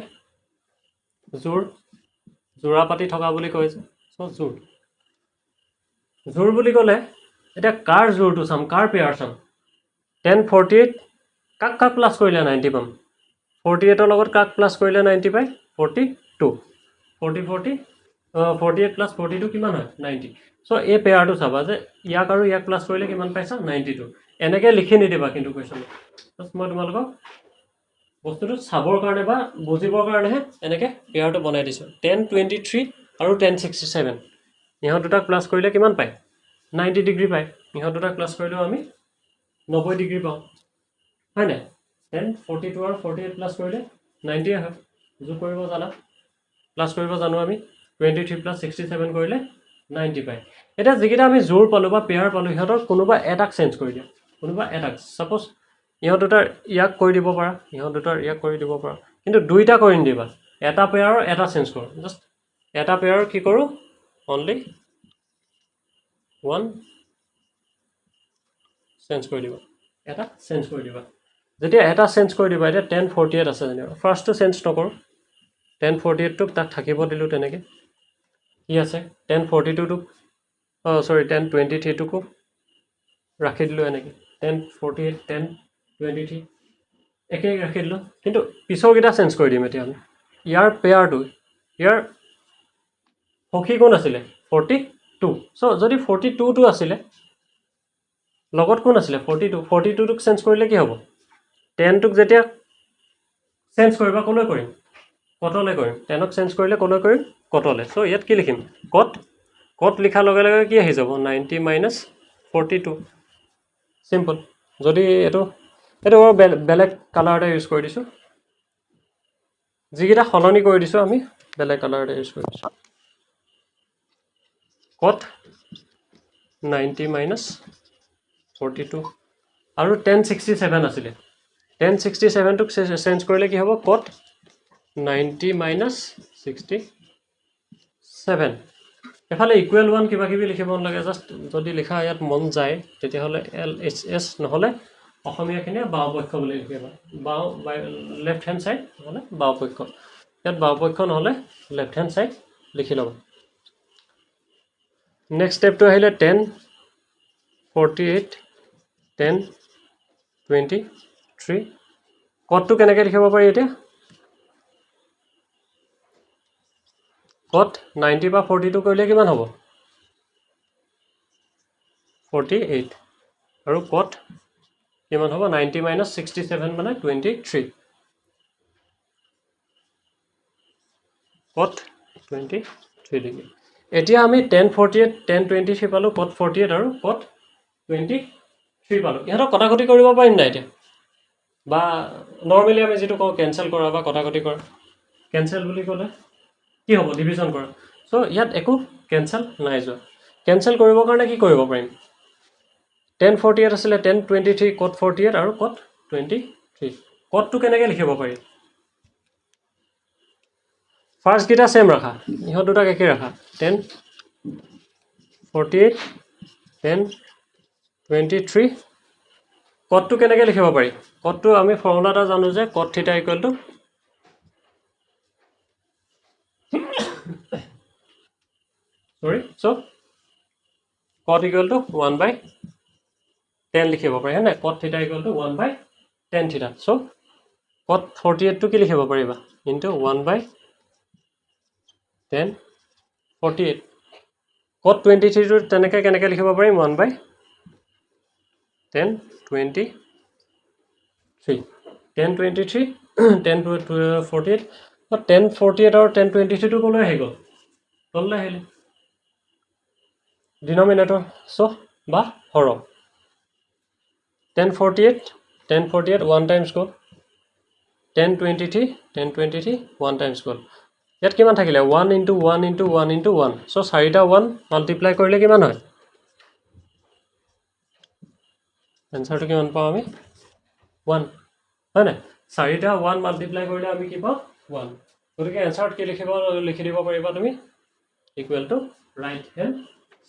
জোৰা পাতি থকা বুলি কৈছে চ' জোৰ বুলি ক'লে এতিয়া কাৰ জোৰটো চাম কাৰ পেয়াৰ চাম 1048 কাক প্লাছ কৰিলে 90 পাম 48ৰ লগত কাক প্লাছ কৰিলে 90 পায় 42 48 প্লাছ 42 কিমান হয় 90 চ' এই পেয়াৰটো চাবা যে ইয়াক আৰু ইয়াক প্লাছ কৰিলে কিমান পাইছা 92 এনেকৈ লিখি নিদিবা কিন্তু কুৱেশ্যনটো মই তোমালোকক বস্তুটো চাবৰ কাৰণে বা বুজিবৰ কাৰণেহে এনেকৈ পেয়াৰটো বনাই দিছোঁ 1023 আৰু 1067 ইহঁত দুটাক প্লাছ কৰিলে কিমান পায় 90 ডিগ্ৰী পায় ইহঁত দুটাক প্লাছ কৰিলেও আমি 90 ডিগ্ৰী পাওঁ হয় নাই 1042 আৰু 48 প্লাছ কৰিলে 90 হয় যোগ কৰিব জানা প্লাছ কৰিব জানো আমি 23 প্লাছ 67 কৰিলে 90 পায় এতিয়া যিকেইটা আমি জোৰ পালোঁ বা পেয়াৰ পালোঁ ইহঁতৰ কোনোবা এটাক চেঞ্জ কৰি দিওঁ কোনোবা এটাক ছাপ'জ ইহঁত দুটাৰ ইয়াক কৰি দিব পাৰা ইহঁত দুটাৰ ইয়াক কৰি দিব পাৰা কিন্তু দুইটা কৰি নিদিবা এটা পেয়াৰৰ এটা চেঞ্জ কৰোঁ জাষ্ট এটা পেয়াৰৰ কি কৰোঁ অনলি 1 চেঞ্জ কৰি দিবা এটা চেঞ্জ কৰি দিবা যেতিয়া এটা চেঞ্জ কৰি দিবা এতিয়া 1048 আছে যেনিবা ফাৰ্ষ্টটো চেঞ্জ নকৰোঁ 1048টোক তাক থাকিব দিলোঁ তেনেকৈ কি আছে 1042টোক 1023টোকো ৰাখি দিলোঁ এনেকৈ 1048 1023 একেই ৰাখি দিলোঁ কিন্তু পিছৰকেইটা চেঞ্জ কৰি দিম এতিয়া আমি ইয়াৰ পেয়াৰটো ইয়াৰ সখী কোন আছিলে 42 চ' যদি 42টো আছিলে লগত কোন আছিলে 42টোক চেঞ্জ কৰিলে কি হ'ব 10টোক যেতিয়া চেঞ্জ কৰিবা ক'লৈ কৰিম কটলৈ কৰিম 10ক চেঞ্জ কৰিলে ক'লৈ কৰিম কটলৈ চ' ইয়াত কি লিখিম কট লিখাৰ লগে লগে কি আহি যাব 90 মাইনাছ 42 চিম্পল যদি এইটো মই বেলেগ কালাৰ এটা ইউজ কৰি দিছোঁ যিকেইটা সলনি কৰি দিছোঁ আমি বেলেগ কালাৰ এটা ইউজ কৰি দিছোঁ কট 90 minus 42 আৰু 1067 আছিলে 1067 টোক চেঞ্জ কৰিলে কি হ'ব cot 90 minus 67 এফালে ইকুৱেল 1 কিবা কিবি লিখিব নালাগে জাস্ট যদি লিখা ইয়াত মন যায় তেতিয়াহ'লে LHS নহ'লে অসমীয়াখিনি বাওপক্ষ বুলি লিখিবা বাও লেফ্ট হ্যান্ড সাইড নহ'লে বাওপক্ষ ইয়াত বাওপক্ষ নহ'লে লেফ্ট হ্যান্ড সাইড লিখি ল'ব নেক্সট ষ্টেপটো আহিলে 10 48 10 23 কটটো কেনেকৈ লিখিব পাৰি এতিয়া কট 90 বা 42 কৰিলে কিমান হ'ব 48 আৰু কট কিমান হ'ব 90 minus 67 মানে 23 কট 23 ডিগ্ৰী এতিয়া আমি 1048 1023 পালোঁ কট 48 আৰু কট 23 পালোঁ ইহঁতক কটাকটি কৰিব পাৰিম নাই এতিয়া বা নৰ্মেলি আমি যেটো কওঁ কেনসেল কৰা বা কটাকটি কৰা কেনসেল বুলি ক'লে কি হ'ব ডিভিজন কৰা সো ইয়াত একো কেনসেল নাই যোৱা কেনসেল কৰিবৰ কাৰণে কি কৰিব পাৰিম 1048 আছিলে 1023 cot 48 আৰু cot 23 cotটো কেনেকৈ লিখিব পাৰি ফাৰ্স্ট কিটা সেম ৰাখা ইহঁত দুটাক একে ৰাখা 1048 1023 cotটো কেনেকৈ লিখিব পাৰি cotটো আমি ফৰ্মুলাটা জানো যে cot θ = so cot = 1/10 লিখিব পাৰি হয়নে cot θ = 1/10 θ so cot 48 টো কি লিখিব পাৰিবা into 1/10 48 cot 23 টো তেনেকৈ কেনেকৈ লিখিব পাৰিম 1/10 23 1023 1048 1048 আৰু 1023 টো ক'লৈ আহি গ'ল তললৈ আহিলে ডিনমিনেটৰ so বা হৰক 1048 1 times গ'ল 1023 1 times গ'ল ইয়াত কিমান থাকিলে 1 into 1 into 1 into 1 so 4টা 1 মাল্টিপ্লাই কৰিলে কিমান হয় এনসাৰটো কিমান পাওঁ আমি 1 হয় না 4টা 1 মাল্টিপ্লাই কৰিলে আমি কি পাওঁ 1 গতিকে এনসাৰত কি লিখি দিব পাৰিবা তুমি equal to right hand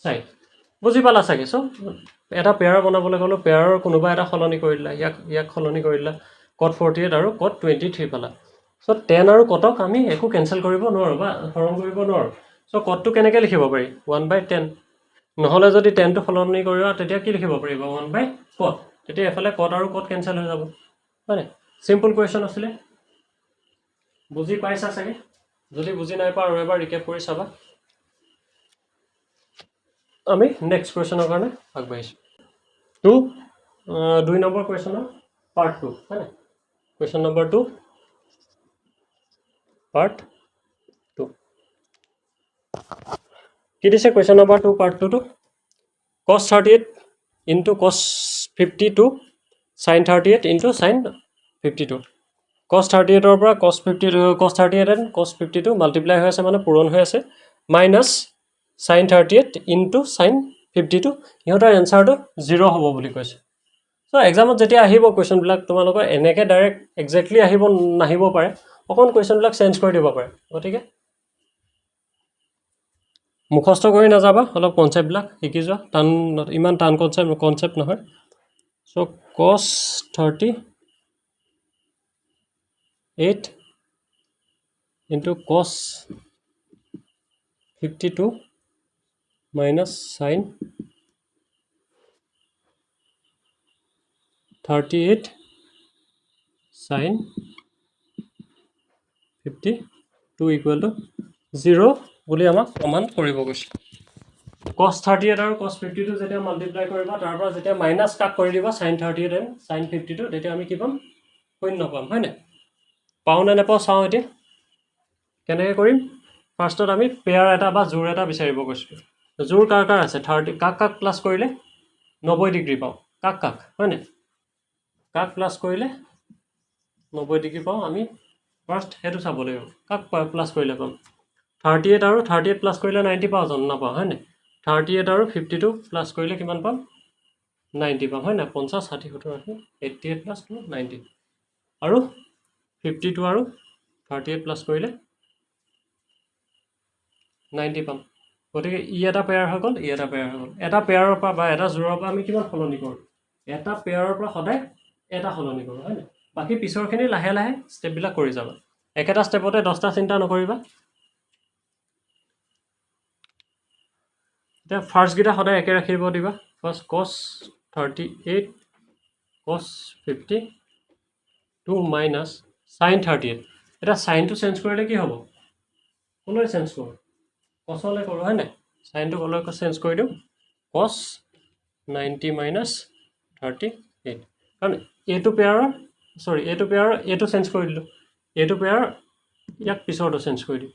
side বুজি পালা চাগে সো এটা পেয়াৰ বনাবলৈ গ'লো পেয়াৰৰ কোনোবা এটা সলনি কৰি দিলা ইয়াক সলনি কৰি দিলা cot 48 আৰু cot 23 পালা সো 10 আৰু cotক আমি একো কেনসেল কৰিব নোৱাৰো বা হৰণ কৰিব নোৱাৰো সো cotটো কেনেকৈ লিখিব পাৰি 1/10 নহলে যদি 10 টো সলনি কৰিবা তেতিয়া কি লিখিব পাৰিবা 1/cot তেতিয়া এফালে cot আৰু cot কেনসেল হৈ যাব মানে সিম্পল কোৱেশ্চন আছিল বুজি পাইছা চাগে যদি বুজি নাই পা আৰু এবাৰ ৰিকেপ কৰি চাবা আমি নেক্সট কোৱেশ্চনৰ কাৰণে আগবাঢ়িছো 2 নম্বৰ কোৱেশ্চনৰ পাৰ্ট 2 হয় কোৱেশ্চন নম্বৰ 2 পাৰ্ট 2 কি দিছে কোৱেশ্চন নম্বৰ 2 পাৰ্ট 2 টো cos 38 into cos 52 sin 38 into sin 52 cos 38 ৰ পৰা cos 38 and cos 52 মাল্টিপ্লাই হৈ আছে মানে পূৰণ হৈ আছে মাইনাস sin 38 into sin 52 ইহঁতৰ এনসাৰটো 0 হ'ব বুলি কৈছে সো এক্সামত যেতিয়া আহিব কোৱেশ্চন বিলাক তোমালোকৰ এনেকৈ ডাইৰেক্ট এক্স্যাক্টলি আহিব নাহিব পাৰে অকন কোৱেশ্চন বিলাক চেঞ্জ কৰি দিব পাৰে গতিকে মুখস্থ কৰি নাযাবা অলপ কনসেপ্ট বিলাক শিকি যোৱা টান ইমান টান কনসেপ্ট নহয় so cos 38 into cos 52 minus sin 38 sin 52 equal to 0 বুলি আমাক প্ৰমাণ কৰিব গৈছে cos 38 আৰু cos 52 যেতিয়া মাল্টিপ্লাই কৰিবা তাৰ পৰা যেতিয়া মাইনাস কাট কৰি দিবা sin 38 and sin 52 তেতিয়া আমি কি পাম শূন্য পাম হয় না পাও না নাপাও চাও এতিয়া কেনেকৈ কৰিম ফাৰ্ষ্টত আমি পেয়াৰ এটা বা জোৰ এটা বিচাৰিব গৈছো জোৰ কাৰ আছে 30 কাক প্লাস কৰিলে 90 ডিগ্ৰী পাও কাক হয় না কাক প্লাস কৰিলে 90 ডিগ্ৰী পাও আমি ফাৰ্স্ট হেতু চাব লাগিব কাক প্লাস কৰিলে পাম 38 আৰু 38 প্লাস কৰিলে 90 পাও জানো নাপাও হয় না 38 আৰু 52 প্লাছ কৰিলে কিমান পাম 90 পাম হয় না 50 60 70 80 88 প্লাছ 2 90 আৰু 52 আৰু 38 প্লাছ কৰিলে 90 পাম গতিকে ই এটা পেয়াৰ হৈ গ'ল ই এটা পেয়াৰ হৈ গ'ল এটা পেয়াৰৰ পৰা বা এটা জোৰৰ পৰা আমি কিমান সলনি কৰোঁ এটা পেয়াৰৰ পৰা সদায় এটা সলনি কৰোঁ হয় না বাকী পিছৰখিনি লাহে লাহে ষ্টেপবিলাক কৰি যাবা একেটা ষ্টেপতে 10টা চিন্তা নকৰিবা এতিয়া ফাৰ্ষ্টকেইটা সদায় একে ৰাখিব দিবা first cos 38 cos 52 minus sin 38 এতিয়া চাইনটো চেঞ্জ কৰিলে কি হ'ব ক'লৈ চেঞ্জ কৰোঁ কচলৈ কৰোঁ হয় নাই চাইনটো ক'লৈ চেঞ্জ কৰি দিওঁ cos 90 মাইনাছ 38 কাৰণ এইটো পেয়াৰৰ এইটো চেঞ্জ কৰি দিলোঁ এইটো পেয়াৰ ইয়াক পিছৰটো চেঞ্জ কৰি দিওঁ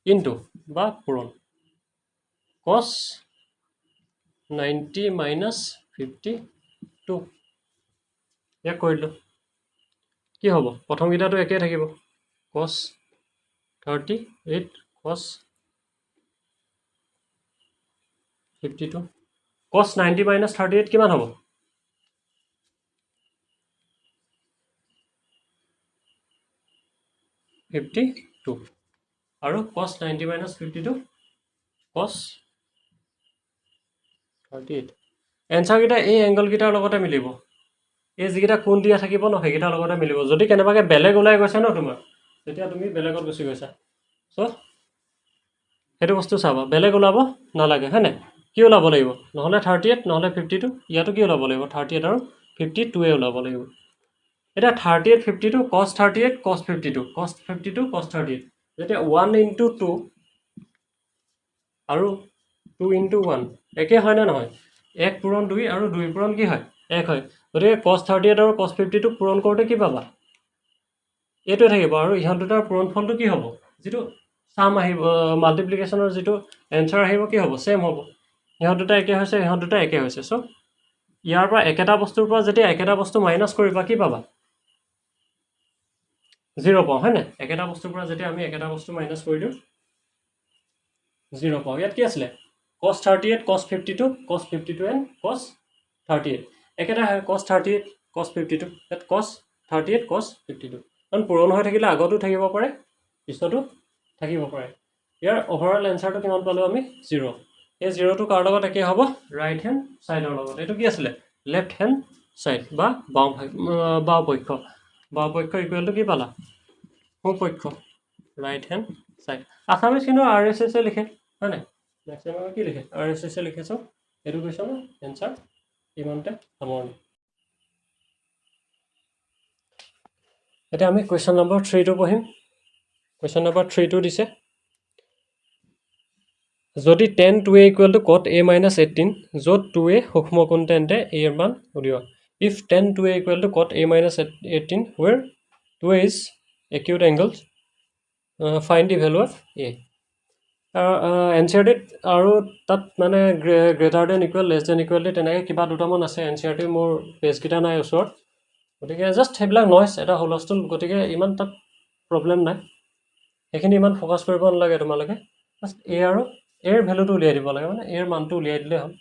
ইনটু বা পূৰণ cos 90 মাইনাছ 52 ইয়াক কৰি দিলোঁ কি হ'ব প্ৰথমকেইটাটো একেই থাকিব cos 38 cos 52 cos 90 মাইনাছ 38 কিমান হ'ব 52 আৰু cos 90 মাইনাছ 52 cos 38 এনচাৰকেইটা এই এংগলকেইটাৰ লগতে মিলিব এই যিকেইটা কোণ দিয়া থাকিব ন সেইকেইটাৰ লগতে মিলিব যদি কেনেবাকৈ বেলেগ ওলাই গৈছে ন তোমাৰ তেতিয়া তুমি বেলেগত গুচি গৈছা চ' সেইটো বস্তু চাবা বেলেগ ওলাব নালাগে হয় নাই কি ওলাব লাগিব নহ'লে 38 নহ'লে 52 ইয়াতো কি ওলাব লাগিব 38 আৰু 52 ওলাব লাগিব এতিয়া 38 52 cos 38 cos 52 cos 52 cos 38 যেতিয়া 1 into 2 আৰু 2 into 1 একে হয় নে নহয় 1 পূৰণ 2 আৰু 2 পূৰণ কি হয় 1 হয় গতিকে cos 38 আৰু cos 52 পূৰণ কৰোঁতে কি পাবা এইটোৱে থাকিব আৰু ইহঁত দুটাৰ পূৰণফলটো কি হ'ব যিটো চাম আহিব মাল্টিপ্লিকেশ্যনৰ যিটো এনচাৰ আহিব কি হ'ব ছেম হ'ব ইহঁত দুটা একে হৈছে ইহঁত দুটা একে হৈছে চ' ইয়াৰ পৰা একেটা বস্তুৰ পৰা যেতিয়া একেটা বস্তু মাইনাছ কৰিবা কি পাবা 0 পাওঁ হয় নাই একেটা বস্তুৰ পৰা যেতিয়া আমি একেটা বস্তু মাইনাছ কৰি দিওঁ 0 পাওঁ ইয়াত কি আছিলে cos 38 cos 52 cos 52 and cos 38 একেটা হয় cos 38 cos 52 ইয়াত cos 38 cos 52 কাৰণ পূৰণ হৈ থাকিলে আগতো থাকিব পাৰে পিছতো থাকিব পাৰে ইয়াৰ অভাৰঅল এনচাৰটো কিমান পালোঁ আমি 0 এই 0টো কাৰ লগত একে হ'ব ৰাইট হেণ্ড ছাইডৰ লগত এইটো কি আছিলে লেফ্ট হেণ্ড ছাইড বা বাওঁ পক্ষ ইকুৱেলটো কি পালা সোঁ পক্ষ ৰাইট হেণ্ড ছাইড আছামিজ কিন্তু RSS লিখে হয় নাই মেক্সিমাম কি লিখে RSS লিখে চাওক এইটো কুৱেশ্যনৰ এনচাৰ ইমানতে সামৰণি এতিয়া আমি কুৱেশ্যন নম্বৰ 3টো পঢ়িম কুৱেশ্যন নম্বৰ 3টো দিছে যদি tan 2a equal to cot a minus 18 য'ত 2a সূক্ষ্ম কোণ তেন্তে a এর মান উলিওৱা if tan 2a equal to cot a minus 18 where 2a is acute angles find the value of a NCERT আৰু তাত মানে greater than equal less than equal তেনেকৈ কিবা দুটামান আছে NCERT মোৰ পেজকেইটা নাই ওচৰত গতিকে জাষ্ট সেইবিলাক নইজ এটা হুলস্থুল গতিকে ইমান তাত প্ৰব্লেম নাই সেইখিনি ইমান ফ'কাছ কৰিব নালাগে তোমালোকে জাষ্ট এ আৰু এৰ ভেলুটো উলিয়াই দিব লাগে মানে এৰ মানটো উলিয়াই দিলেই হ'ল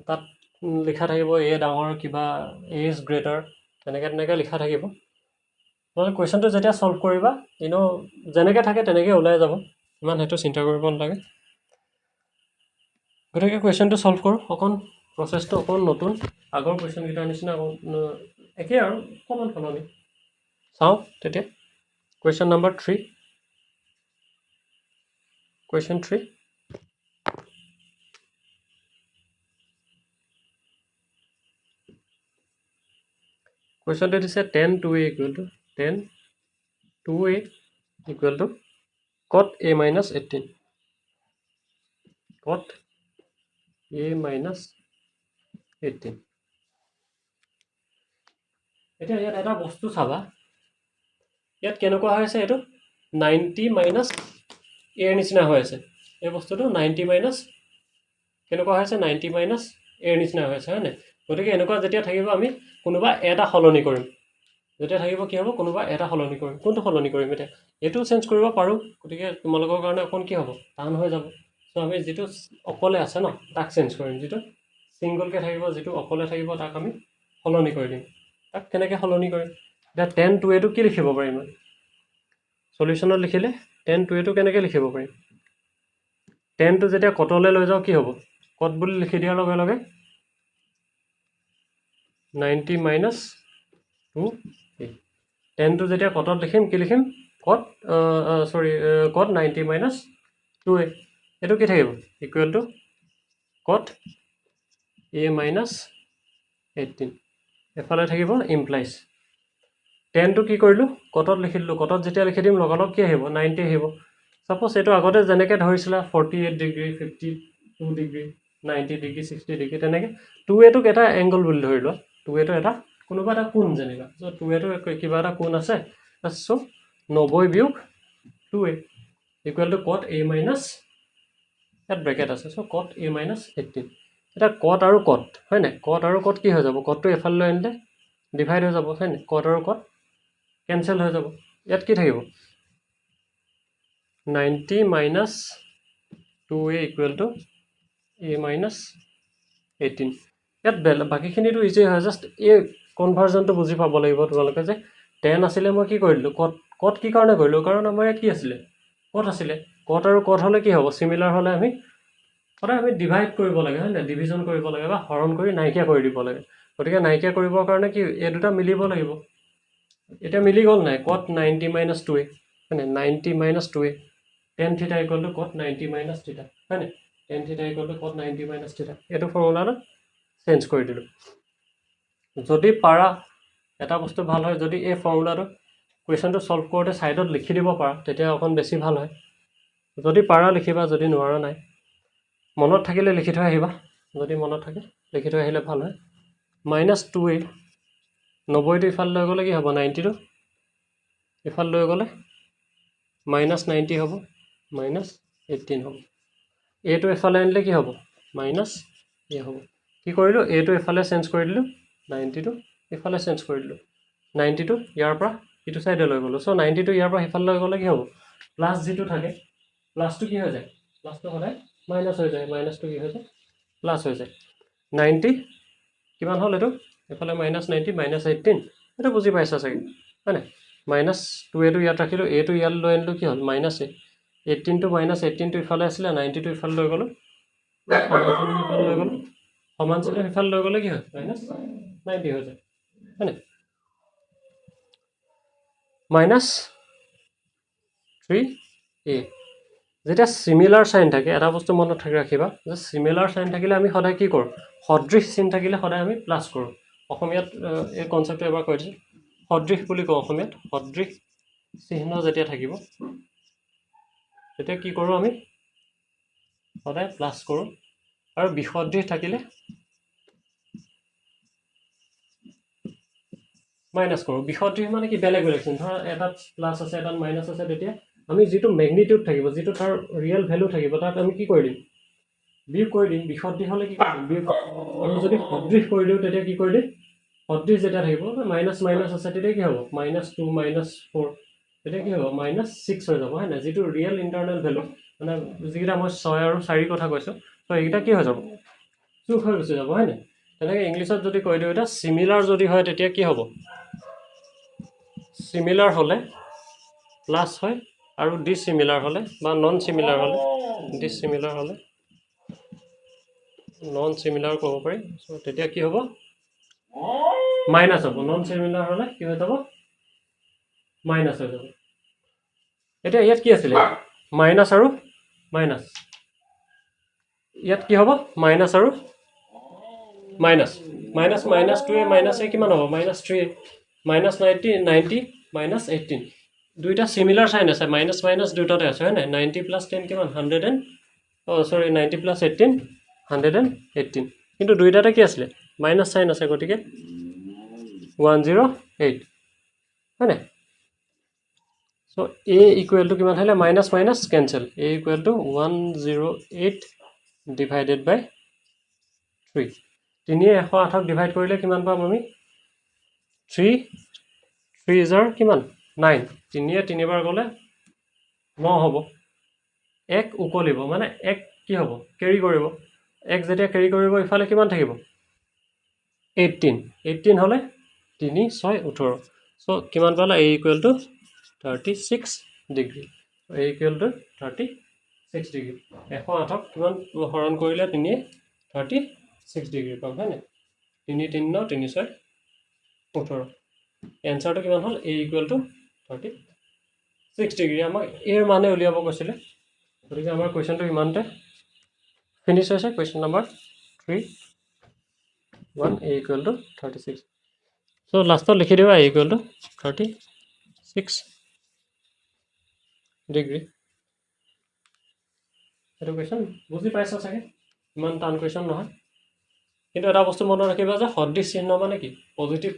তাত লিখা থাকিব এ ডাঙৰ কিবা এ ইজ গ্ৰেটাৰ তেনেকৈ লিখা থাকিব তোমালোকে কুৱেশ্যনটো যেতিয়া ছল্ভ কৰিবা যেনেকৈ থাকে তেনেকৈ ওলাই যাব ইমান সেইটো চিন্তা কৰিব নালাগে গতিকে কুৱেশ্যনটো ছল্ভ কৰোঁ অকণ প্ৰচেছটো অকণ নতুন আগৰ কুৱেশ্যনকেইটাৰ নিচিনা একেই আৰু অকণমান সলনি চাওঁ তেতিয়া কুৱেশ্যন নম্বৰ 3 কুৱেশ্যন 3 কুৱেশ্যনটো দিছে tan 2a equal to cot a minus 18 cot a minus 18 এতিয়া ইয়াত এটা বস্তু চাবা ইয়াত কেনেকুৱা হৈ আছে এইটো 90 মাইনাছ এৰ নিচিনা হৈ আছে এই বস্তুটো 90 মাইনাছ কেনেকুৱা হৈ আছে 90 মাইনাছ এৰ নিচিনা হৈ আছে হয় নাই গতিকে এনেকুৱা যেতিয়া থাকিব আমি কোনোবা এটা সলনি কৰিম যেতিয়া থাকিব কি হ'ব কোনোবা এটা সলনি কৰিম কোনটো সলনি কৰিম এতিয়া এইটো চেঞ্জ কৰিব পাৰোঁ গতিকে তোমালোকৰ কাৰণে অকণ কি হ'ব টান হৈ যাব সো আমি যেটো অকলে আছে ন তাক চেঞ্জ কৰিম যেটো সিঙ্গলকে থাকিব যেটো অকলে থাকিব তাক আমি সলনি কৰি দিম তাক কেনেকৈ সলনি কৰিম এটা 10 2a টো কি লিখিব পাৰিম সলিউশনত লিখিলে 10 2a টো কেনেকৈ লিখিব পাৰিম 10 টো যেতিয়া কটলে লৈ যাও কি হ'ব কট বুলি লিখি দিয়াৰ লগে লগে 90 minus 2a 10 টো যেতিয়া কটত লিখিম কি লিখিম কট সৰি কট 90 minus 2a এটো কি থাকিব equal to cot a minus 18 এফালে থাকিব ইমপ্লাইজ 10 টো কি কৰিলো কটত লিখিলো কটত যেতিয়া লিখি দিম লগালগ কি আহিব 90 আহিব সাপোজ এটো আগতে যেনেকৈ ধৰিছিলা 48 ডিগ্ৰী 52 ডিগ্ৰী 90 ডিগ্ৰী 60 ডিগ্ৰী তেনেকৈ 2a টোক এটা এংগল বুলি ধৰি লোৱা 2a টো এটা কোনোবা এটা কোণ যেনিবা সো 2a টো কিবা এটা কোণ আছে সো 90 বিয়োগ 2a equal to cot a minus ইয়াত ব্ৰেকেট আছে সো cot a minus 18 এটা cot আৰু cot হয় না cot আৰু cot কি হৈ যাব cot টো এফাল লৈ আনিলে ডিভাইড হৈ যাব হয় না cot আৰু cot কেনসেল হৈ যাব ইয়াত কি থাকিব 90 minus 2a equal to a minus 18 ইয়াত বাকিখিনিটো ইজি হয় জাস্ট এই কনভাৰ্জনটো বুজি পাব লাগিব তোমালোকে যে 10 আছিলে মই কি কৰিলো cot কি কাৰণে কৰিলো কাৰণ আমাৰ ইয়াত কি আছিলে cot আছিলে cot আৰু cot হলে কি হ'ব সিমিলাৰ হলে আমি সদায় আমি ডিভাইড কৰিব লাগে হয় না ডিভিজন কৰিব লাগে বা হৰণ কৰি নাইকিয়া কৰি দিব লাগে গতিকে নাইকিয়া কৰিবৰ কাৰণে কি এই দুটা মিলিব লাগিব এটা মিলি গল নাই cot 90 minus 2a মানে 90 minus 2a tan theta equal to cot 90 minus theta হয় না tan theta equal to cot 90 minus theta এটো ফৰ্মুলাটো চেঞ্জ কৰি দিলো যদি পাৰা এটা বস্তু ভাল হয় যদি এই ফৰ্মুলাটো কোৱেশ্চনটো সলভ কৰোতে সাইডত লিখি দিব পাৰা তেতিয়া অকন বেছি ভাল হয় যদি পাৰা লিখিবা যদি নোৱাৰা নাই মনত থাকিলে লিখি থৈ আহিবা যদি মনত থাকে লিখি থৈ আহিলে ভাল হয় -2a 90 টো ইফাল লৈ গলে কি হ'ব 90 টো ইফাল লৈ গলে -90 হ'ব -18 হ'ব a টো ইফালে আনিলে কি হ'ব -a হ'ব কি কৰিলো a টো ইফালে চেঞ্জ কৰি দিলো 90 টো ইফালে চেঞ্জ কৰি দিলো 90 টো ইয়াৰ পৰা ইটো সাইডে লৈ গলো সো 90 টো ইয়াৰ পৰা ইফালে লৈ গলে কি হ'ব প্লাস যেটো থাকে প্লাস টো কি হৈ যায় প্লাস টো সদায় মাইনাস হৈ যায় মাইনাস টো কি হৈ যায় প্লাস হৈ যায় 90 কিমান হল এটো এফালে -90 -18 এটো বুজি পাইছা চাগে হয় না -2a টো ইয়াত ৰাখিলো a টো ইয়াত লৈ আনিলো কি হল -a 18 টো -18 টো ইফালে আছিল 90 টো ইফালে লৈ গলো সমান চিহ্ন ইফালে লৈ গলে কি হয় -90 হৈ যায় হয় না -3a যেটা সিমিলার সাইন থাকে এটা বস্তু মনত ৰাখিবা যে সিমিলাৰ সাইন থাকিলে আমি সদায় কি কৰো সদৃশ চিহ্ন থাকিলে সদায় আমি প্লাস কৰো অসমীয়াত এই কনসেপ্টটো এবাৰ কৈছো সদৃশ বুলি কওঁ অসমীয়াত সদৃশ চিহ্ন যেতিয়া থাকিব তেতিয়া কি কৰো আমি সদায় প্লাস কৰো আৰু বিসদৃশ থাকিলে মাইনাস কৰো বিসদৃশ মানে কি বেলেগ বেলেগ চিহ্ন ধৰা এটা প্লাস আছে এটা মাইনাস আছে তেতিয়া আমি যেটো ম্যাগনিটিউড থাকিব যেটো তাৰ ৰিয়েল ভ্যালু থাকিব তাত আমি কি কৰি দিম বিয়োগ কৰি দিম বিসদৃশ হলে কি কৰিম বিয়োগ আৰু যদি সদৃশ কৰি দিও তেতিয়া কি কৰি দিম সদৃশ যেটা থাকিব মাইনাস মাইনাস আছে তেতিয়া কি হ'ব -2 -4 তেতিয়া কি হ'ব -6 হৈ যাব হয় না যেটো ৰিয়েল ইন্টাৰনাল ভ্যালু মানে যেটা মই 6 আৰু 4 কথা কৈছো তো এইটা কি হৈ যাব যোগ হৈ গুচি যাব হয় না তেনেকৈ ইংলিছত যদি কৈ দিও এটা সিমিলার যদি হয় তেতিয়া কি হ'ব সিমিলার হলে প্লাস হয় আৰু ডিসিমিলাৰ হলে বা নন সিমিলাৰ হলে ডিসিমিলাৰ হলে নন সিমিলাৰ ক'ব পাৰি সো তেতিয়া কি হ'ব মাইনাস হ'ব নন সিমিলার হলে কি হৈ যাব মাইনাস হৈ যাব এটা ইয়াত কি আছিল মাইনাস আৰু মাইনাস ইয়াত কি হ'ব মাইনাস আৰু minus minus minus 2a minus a কিমান হ'ব -3a -90 -18 দুইটা সিমিলার সাইন আছে মাইনাস মাইনাস দুটাতে আছে হয় না 90 + 10 কিমান 100 and 90 + 18 118 কিন্তু দুইটাতে কি আছিল মাইনাস সাইন আছে গতিকে 108 হয় না সো a ইকুৱেল টু কিমান হলে minus minus cancel a equal to 108 divided by 3 3 108ক ডিভাইড কৰিলে কিমান পাম আমি 3 3 কিমান 9 3 3 বাৰ গলে 9 হ'ব 1 উকলিব মানে 1 কি হ'ব কেৰি কৰিব x যেতিয়া কেৰি কৰিব ইফালে কিমান থাকিব 18 হ'লে 3 6 18 সো কিমান পালা a equal to 36 degree a equal to 36 degree 108ক কিমান হৰণ কৰিলে 3 36 ডিগ্ৰী পাম হয় না 3 3 9 3 6 18 এনসাৰটো কিমান হ'ল a ইকুৱেল টু 36 ডিগ্ৰী আমাক এৰ মানে উলিয়াব কৈছিলে গতিকে আমাৰ কোৱেশ্চনটো ইমানতে ফিনিশ হৈছে question number 3 1 a equal to 36 so last লিখি দিবা a equal to 36 ডিগ্ৰী এটো কোৱেশ্চন বুজি পাইছা চাগে ইমান টান কোৱেশ্চন নহয় কিন্তু এটা বস্তু মনত ৰাখিবা যে সদৃশ চিহ্ন মানে কি পজিটিভ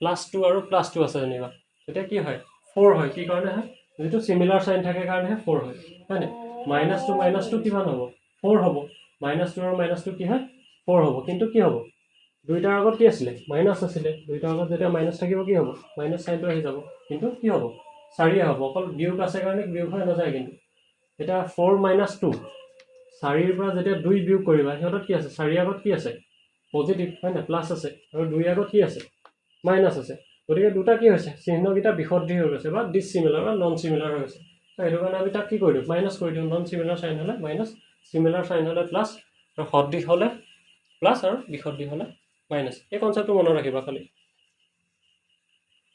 +2 আৰু +2 আছে জানিবা তেতিয়া কি হয় 4 হয় কি কাৰণে হয় যেটো সিমিলাৰ সাইন থাকে কাৰণে 4 হয় হয়নে -2 কিমান হ'ব 4 হ'ব -2 আৰু -2 কি হয় 4 হ'ব কিন্তু কি হ'ব দুইটাৰ আগত কি আছিল মাইনাস আছিল দুইটাৰ আগত যেতিয়া মাইনাস থাকিব কি হ'ব মাইনাস সাইনটো আহি যাব কিন্তু কি হ'ব 4 হ'ব অকল বিয়োগ আছে কাৰণে বিয়োগ হৈ নাযায় কিন্তু এটা 4 - 2 4 ৰ পৰা যেতিয়া 2 বিয়োগ কৰিবা হেতত কি আছে 4 আগত কি আছে পজিটিভ হয় না প্লাস আছে আৰু 2 আগত কি আছে মাইনাস আছে গতিকে দুটা কি হৈছে চিহ্নকিটা বিসদৃ হৈ গৈছে বা ডিসিমিলাৰ বা নন সিমিলাৰ হৈ গৈছে এটো কাৰণে আমি তাক কি কৰি দিও মাইনাস কৰি দিও নন সিমিলাৰ সাইন হলে মাইনাস সিমিলাৰ সাইন হলে প্লাস আৰু সদৃশ হলে প্লাস আৰু বিসদৃ হলে মাইনাস এই কনসেপ্টটো মনত ৰাখিবা খালি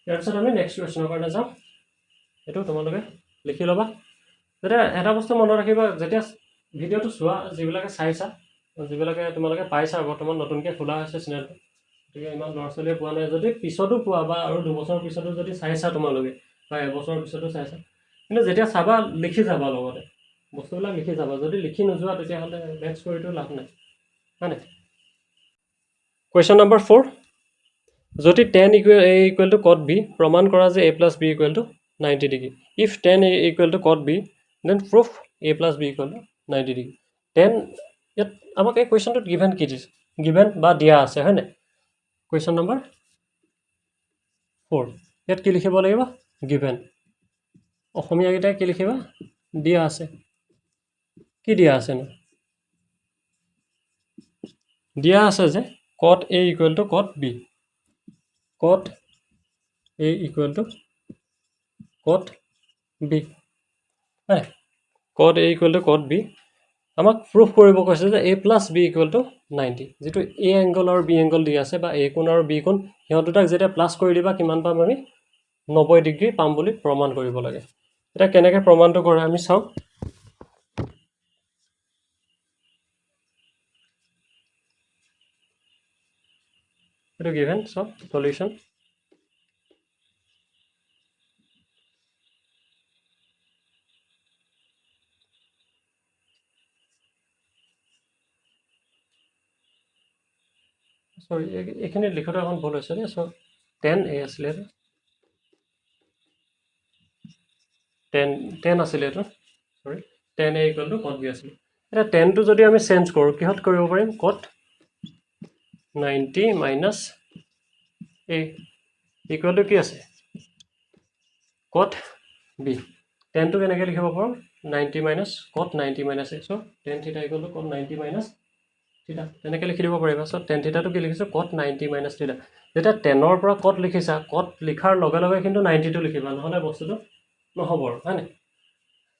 ইয়াৰ পিছত আমি নেক্সট কোৱেশ্চনৰ কাৰণে যাম এটো তোমালোকে লিখি লবা যেতিয়া এটা বস্তু মনত ৰাখিবা যেতিয়া ভিডিওটো চোৱা যিবিলাকে চাইছা যিবিলাকে তোমালোকে পাইছা বৰ্তমান নতুনকৈ খোলা হৈছে চেনেলটো গতিকে ইমান ল'ৰা-ছোৱালীয়ে পোৱা নাই যদি পিছতো পোৱা বা আৰু 2 বছৰ পিছতো যদি চাইছা তোমালোকে বা এবছৰ পিছতো চাইছা কিন্তু যেতিয়া চাবা লিখি যাবা লগতে বস্তুবিলাক লিখি যাবা যদি লিখি নোযোৱা তেতিয়া হলে নেক্সট কৰিটো লাভ নাই মানে Question number 4 যদি tan a equal to cot b প্ৰমাণ কৰা যে a plus b equal to 90 degree if tan a equal to cot b then proof a plus b equal to 90 degree tan ইয়াত আমাক এই কোৱেশ্চনটো given কি দিছে given বা দিয়া আছে হয় না কোৱেশ্চন নম্বৰ 4 ইয়াত কি লিখিব লাগিব গিভেন অসমীয়া গিটা কি লিখিবা দিয়া আছে কি দিয়া আছে ন দিয়া আছে যে cot a equal to cot b cot a equal to cot b হয় cot a equal to cot b আমাক প্রুফ কৰিব কৈছে যে a plus b equal to 90 যেটো a angle আৰু b angle দি আছে বা a কোণ আৰু b কোণ হিয় দুটাক যেতিয়া প্লাস কৰি দিবা কিমান পাম আমি 90 ডিগ্ৰী পাম বুলি প্ৰমাণ কৰিব লাগে এটা কেনেকৈ প্ৰমাণটো কৰে আমি চাও এটো given so solution sorry এখানে লিখোটা এখন ভুল হৈছে নে সো 10 a আসলে 10 আসলে তো sorry 10 a equal to cot b আসলে এটা 10 টো যদি আমি চেঞ্জ কৰো কিহত কৰিব পাৰিম cot 90 minus a equal to কি আছে cot b 10 টো কেনেকৈ লিখিব পাৰো 90 minus cot 90 minus a so tan theta equal to cot 90 minus theta তেনেকৈ লিখি দিব পাৰিবা so tan theta টো কি লিখিছো cot 90 minus theta যেটা 10 ৰ পৰা cot লিখিছা cot লিখাৰ লগে লগে কিন্তু 90 টো লিখিবা নহলে বস্তুটো নহব হয়নে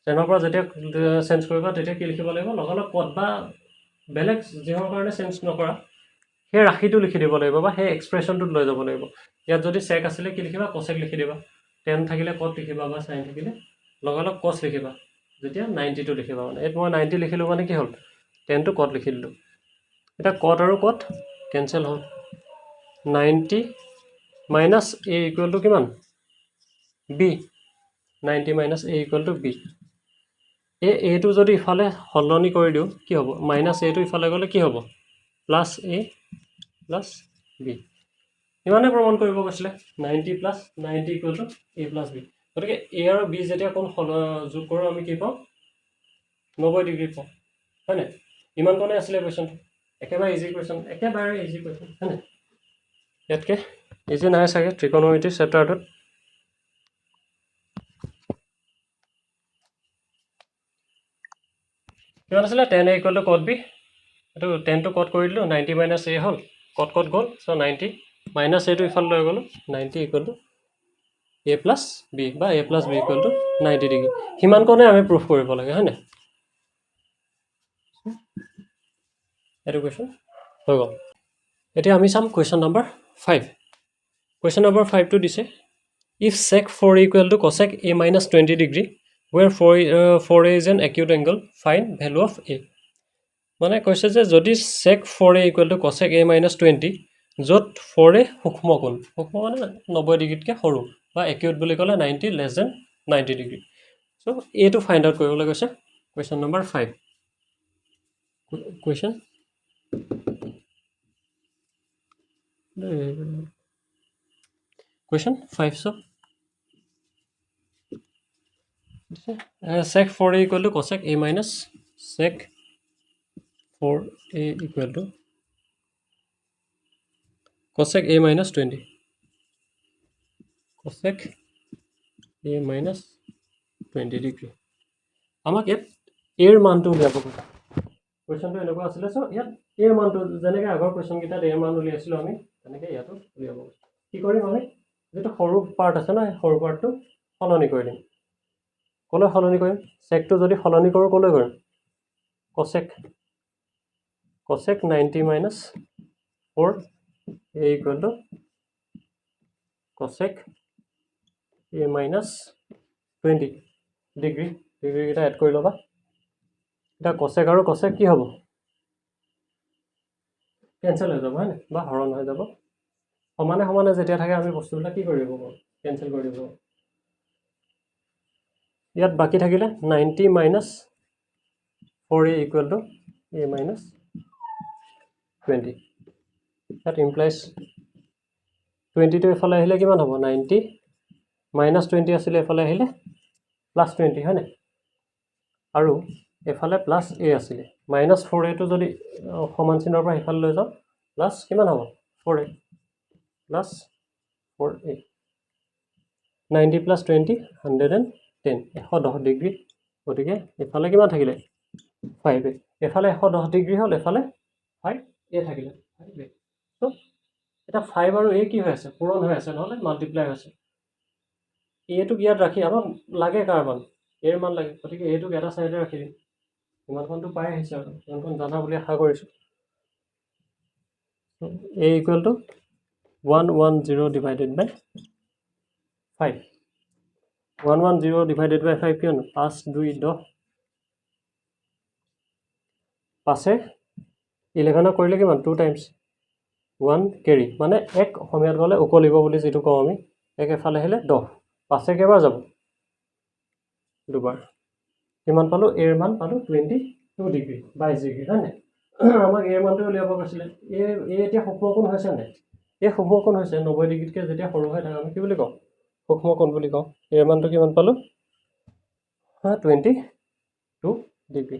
10 ৰ পৰা যেতিয়া চেঞ্জ কৰিবা তেতিয়া কি লিখিব লাগিব লগে লগে cot বা বেলেগ যিহৰ কাৰণে চেঞ্জ নকৰা হে ৰাখিটো লিখি দিব লাগিব বা হে এক্সপ্ৰেছনটো লৈ যাব লাগিব ইয়াত যদি sec আছিল কি লিখিবা cosec লিখি দিবা tan থাকিলে cot লিখিবা বা sin থাকিলে লগে লগে cos লিখিবা যেতিয়া 90 টো লিখিবা মানে এত মই 90 লিখিলো মানে কি হল tan টো cot লিখি দিলো এটা cot আৰু cot কেনসেল হ'ল 90 minus a equal to কিমান b 90 minus a equal to b a টো যদি ইফালে হলনি কৰি দিও কি হ'ব minus a টো ইফালে গলে কি হ'ব plus a plus b ইমানে প্ৰমাণ কৰিব কৈছিলে 90 plus 90 equal to a plus b গতিকে a আৰু b যেতিয়া কোন যোগ কৰো আমি কি পাম 90 ডিগ্ৰী পাম হয়নে ইমান কোনে আসলে কোৱেশ্চনটো একেবাৰে ইজি কোৱেশ্চন হয়নে ইয়াতকে ইজি নাই চাগে ট্ৰিকোনোমেট্ৰি চেপ্টাৰটোত কিমান আছিলে 10a ইকুৱেল টু কট বি এইটো 10 টো কট কৰি দিলোঁ 90 মাইনাছ a হ'ল কট গ'ল চ' 90 মাইনাছ এটো ইফালে লৈ গ'লোঁ 90 equal to a plus B বা a plus B equal to 90 degree সিমানকণে আমি প্ৰুফ কৰিব লাগে হয়নে এইটো কুৱেশ্যন হৈ গ'ল এতিয়া আমি চাম কুৱেশ্যন নম্বৰ 5 কুৱেশ্যন নম্বৰ 5 টো দিছে if sec 4 equal to cosec a minus 20 degree where 4a is an acute angle find value of a মানে কৈছে যে যদি sec 4a equal to cosec a minus 20 য'ত 4a সূক্ষ্ম কোণ সূক্ষ্ম মানে 90 ডিগ্ৰীতকৈ সৰু বা acute বুলি ক'লে 90 less than 90 degree so a টো ফাইণ্ড আউট কৰিবলৈ কৈছে question number 5 question Question 5 so sec 4a equal to cosec a minus sec 4a equal to cosec a minus 20 cosec a minus 20 degree আমাক ইয়াত a ৰ মানটো উলিয়াব কৈছে কুৱেশ্যনটো এনেকুৱা আছিলে সো ইয়াত a ৰ মানটো যেনেকৈ আগৰ কুৱেশ্যন কেইটাত a ৰ মান উলিয়াইছিলোঁ আমি তেনেকৈ ইয়াতো উলিয়াব কৈছে কি কৰিম আমি যেটো সৰু পাৰ্ট আছে না সৰু পাৰ্টটো সলনি কৰি দিম কলৈ সলনি কৰিম সেকটো যদি সলনি কৰো কলৈ কৰিম cosec 90 minus 4 a equal to cosec a minus 20 degree এটা এড কৰি লবা এটা cosec আৰু cosec কি হ'ব কেনসেল হৈ যাব হয়নে বা হৰণ হৈ যাব সমানে সমানে যেতিয়া থাকে আমি বস্তুবিলাক কি কৰিব কেনসেল কৰি দিব ইয়াত বাকি থাকিলে 90 minus 4a equal to a minus 20 that implies 20 to এফালে আহিলে কিমান হ'ব 90 minus 20 আছিল এফালে আহিলে plus 20 হয়নে আৰু এফালে plus a আছিল minus 4a টো যদি সমান চিনৰ পৰা এফালে লৈ যাও plus কিমান হ'ব 4a plus 4a 90 plus 20 110 110 degree গতিকে এফালে কিমান থাকিলে 5a এফালে 110 ডিগ্ৰী হ'ল এফালে 5a থাকিলে 5a তো এটা 5 আৰু a কি হৈ আছে পূৰণ হৈ আছে নহলে মাল্টিপ্লাই হৈছে a টো ইয়াত ৰাখি আমাক লাগে কাৰ্বন a ৰ মান লাগে গতিকে a টোক এটা সাইডে ৰাখি দিম ইমানখনটো পাই আহিছে আৰু ইমানখন জানা বুলি আশা কৰিছো a equal to 110 divided by 5 110 divided by 5 কিয়নো 5 2 10 পাছে 11 কৰিলে কিমান 2 টাইমছ 1 কেৰি মানে এক অসমীয়াত গলে উকলিব বুলি যেটো কওঁ আমি এক এফালে আহিলে 10 পাছে কেবাৰ যাব দুবাৰ কিমান পালো a ৰ মান পালো 22 ডিগ্ৰী 22 ডিগ্ৰী হয়নে আমাক a ৰ মানটো উলিয়াব কৈছিলে a এতিয়া সূক্ষ্ম কোণ হৈছে নে এই সূক্ষ্ম কোণ হৈছে 90 ডিগ্ৰীতকৈ যেতিয়া সৰু হয় থাকে আমি কি বুলি কওঁ সূক্ষ্ম কোণ বুলি কওঁ a ৰ মানটো কিমান পালো 22 ডিগ্ৰী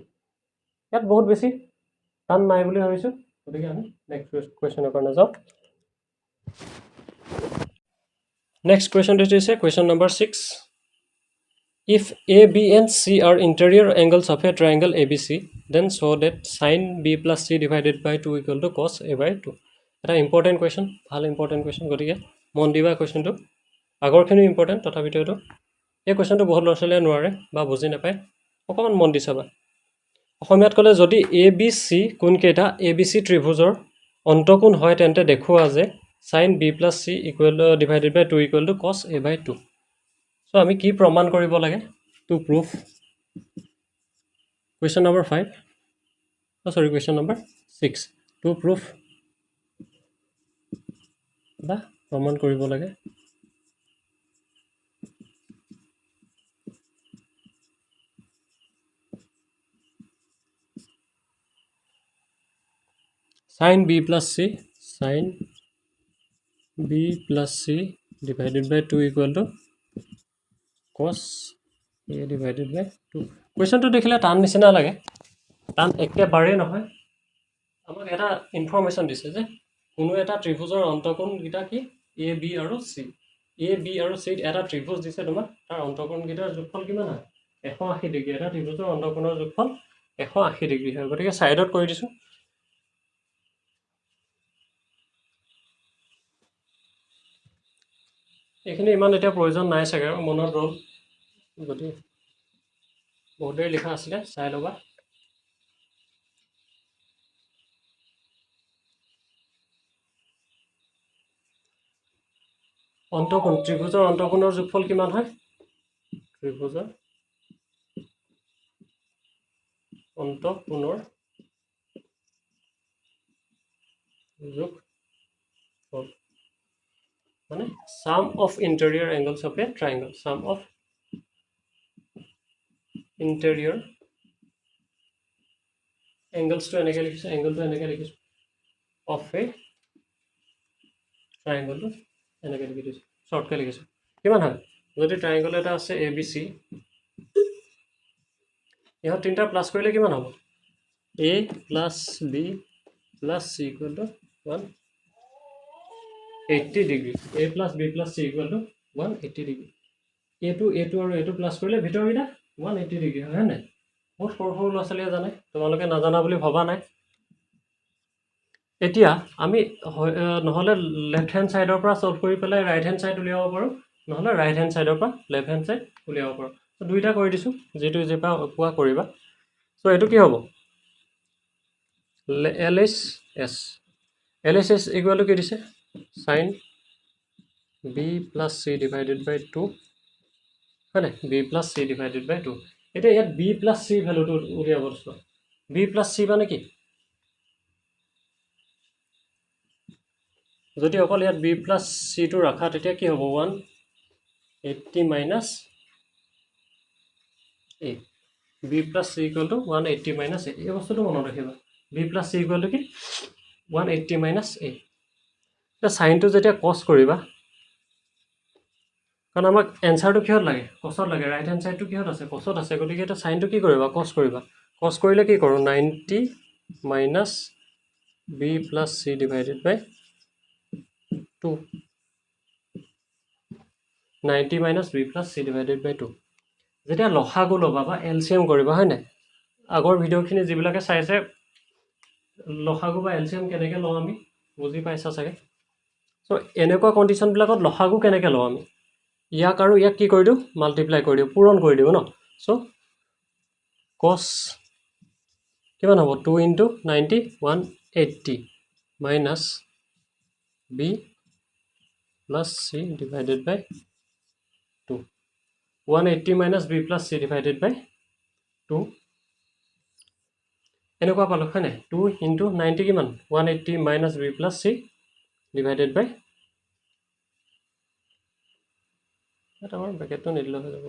ইয়াত বহুত বেছি টান নাই বুলি ভাবিছো গতিকে আমি নেক্সট কোৱেশ্যনৰ কাৰণে যাও নেক্সট কোৱেশ্যনটো হৈছে question number 6 if a b and c are interior angles of a triangle abc then show that sin b plus c divided by 2 equal to cos a by 2 এটা ইম্পৰ্টেন্ট কোৱেশ্যন ভাল important question গতিকে মন দিবা কোৱেশ্যনটো আগৰখিনি important তথাপিতো এটো এই কোৱেশ্যনটো বহুত লছলে নোৱাৰে বা বুজি নাপায় অকমান মন দি চাবা অসমীয়াত ক'লে যদি ABC কোণ কেইটা ABC ত্ৰিভুজৰ অন্তকোণ হয় তেন্তে দেখুৱা যে sin b plus c equal divided by 2 equal to cos a by 2 so আমি কি প্ৰমাণ কৰিব লাগে to prove question number 5 sorry question number 6 to prove বা প্ৰমাণ কৰিব লাগে sin b plus c divided by 2 equal to cos a divided by 2 question to দেখিলে টান নিচিনা লাগে টান একেবাৰে নহয় আমাক এটা ইনফৰমেশন দিছে যে কোনো এটা ত্ৰিভুজৰ অন্তকোণ গিটা কি a b আৰু c a b আৰু c এটা ত্ৰিভুজ দিছে তোমাক তাৰ অন্তকোণ গিটাৰ যোগফল কিমান হয় 180 ডিগ্ৰী এটা ত্ৰিভুজৰ অন্তকোণৰ যোগফল 180 ডিগ্ৰী হয় গতিকে সাইডত কৰি দিছো এইখিনি ইমান এটা প্ৰয়োজন নাই চাগে মনত ৰল যদি বহুত দেৰি লিখা আছিলে চাই লবা অন্তঃকোণ ত্ৰিভুজৰ অন্তঃকোণৰ যোগফল কিমান হয় ত্ৰিভুজৰ অন্তঃকোণৰ যোগফল মানে sum of interior angles of a triangle sum of interior angles to এনেকৈ লিখিছো angle to এনেকৈ লিখিছো of a triangle to এনেকৈ লিখি দিছো শৰ্টকৈ লিখিছো কিমান হয় যদি ট্ৰায়াঙ্গল এটা আছে ABC ইহঁত তিনিটা প্লাস কৰিলে কিমান হ'ব A plus B plus C equal to 180 degree A plus B plus C equal to 180 degree A2 আৰু A2 প্লাস কৰিলে ভিতৰকেইটা 180 degree হয় নাই বহুত সৰু সৰু ল'ৰা ছোৱালীয়ে জানে তোমালোকে নাজানা বুলি ভবা নাই এতিয়া আমি নহলে লেফট হ্যান্ড সাইডৰ পৰা সলভ কৰি পেলাই ৰাইট হ্যান্ড সাইড উলিয়াব পাৰো নহলে ৰাইট হ্যান্ড সাইডৰ পৰা লেফট হ্যান্ড সাইড উলিয়াব পাৰো তো দুইটা কৰি দিছো যেটো যেপা পোৱা কৰিবা সো এটো কি হ'ব LHS LHS ইকুয়াল টু কি দিছে sin B plus C divided by 2 হয় না B plus C divided by 2 এটা ইয়াত B plus C ভ্যালুটো উলিয়াব দিছো B plus C মানে কি যদি অকল ইয়াত B plus C টো ৰাখা তেতিয়া কি হ'ব 180 minus A B plus C equal to 180 minus A এই বস্তুটো মনত ৰাখিবা B plus C equal to কি 180 minus A এটা সাইনটো যেতিয়া cos কৰিবা কাৰণ আমাক এনসাৰটো কিহত লাগে cosত লাগে ৰাইট হ্যান্ড সাইডটো কিহত আছে cosত আছে গতিকে এটা সাইনটো কি কৰিবা cos কৰিবা cos কৰিলে কি কৰো 90 minus B plus C divided by 2 90 minus B plus C divided by 2 যেতিয়া লসাগু লবা বা এলসিএম কৰিবা হয় নাই আগৰ ভিডিওখিনি যিবিলাকে চাইছে লসাগু বা এলসিএম কেনেকৈ লওঁ আমি বুজি পাইছা চাগে সো এনেকুৱা কন্ডিশন বিলাকত লসাগু কেনেকৈ লওঁ আমি ইয়াক আৰু ইয়াক কি কৰি দিও মাল্টিপ্লাই কৰি দিও পূৰণ কৰি দিও ন সো cos কিমান হ'ব 2 into 90 180 minus B plus C divided by 2 180 minus B plus C divided by 2 এনেকুৱা পালো হয় নাই 2 into 90 কিমান 180 minus B plus C divided by এটা আমাৰ ব্ৰেকেটটো নিদিলে হৈ যাব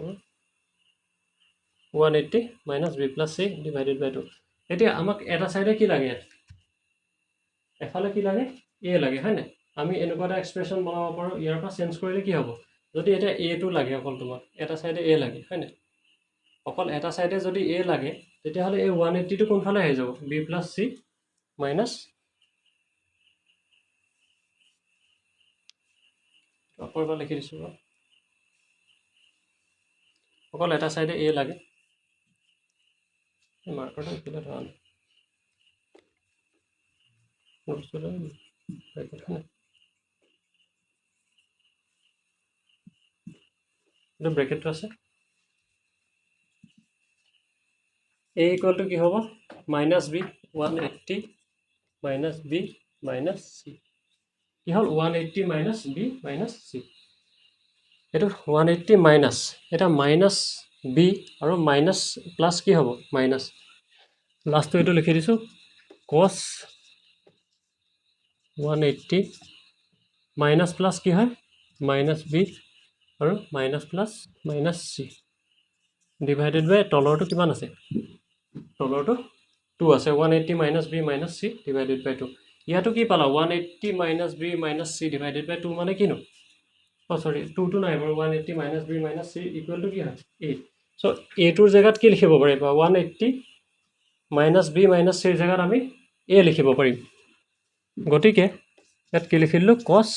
180 minus B plus C divided by 2 এতিয়া আমাক এটা সাইডে কি লাগে এফালে কি লাগে A লাগে হয় নাই আমি এনেকুৱা এটা এক্সপ্ৰেশন বনাব পাৰো ইয়াৰ পৰা চেঞ্জ কৰিলে কি হ'ব যদি এটা A টো লাগে অকল তোমাক এটা সাইডে A লাগে হয় নাই অকল এটা সাইডে যদি A লাগে তেতিয়া হলে এই 180 টো কোনফালে আহি যাব B plus C minus অকলবা লিখি দিছো অকল এটা সাইডে A লাগে মাৰ্কাৰটো কিলা ধৰা ব্ৰেকেটটো আছে A equal to কি হ'ব minus B 180 minus B minus C কি হ'ল 180 minus B minus C এটো 180 minus এটা minus B আৰু minus plus কি হ'ব minus লাষ্টটো এটো লিখি দিছো cos 180 minus plus কি হয় minus B আৰু minus plus minus C divided by তলৰটো কিমান আছে তলৰটো 2 আছে 180 minus B minus C divided by 2 ইয়াতো কি পালা 180 minus B minus C divided by 2 মানে কিনো sorry 2 to নাই 180 minus B minus C equal to কি হয় A so A টোৰ জায়গাত কি লিখিব পাৰিবা 180 minus B minus C জায়গাত আমি A লিখিব পাৰিম গটিকে ইয়াত কি লিখিলো cos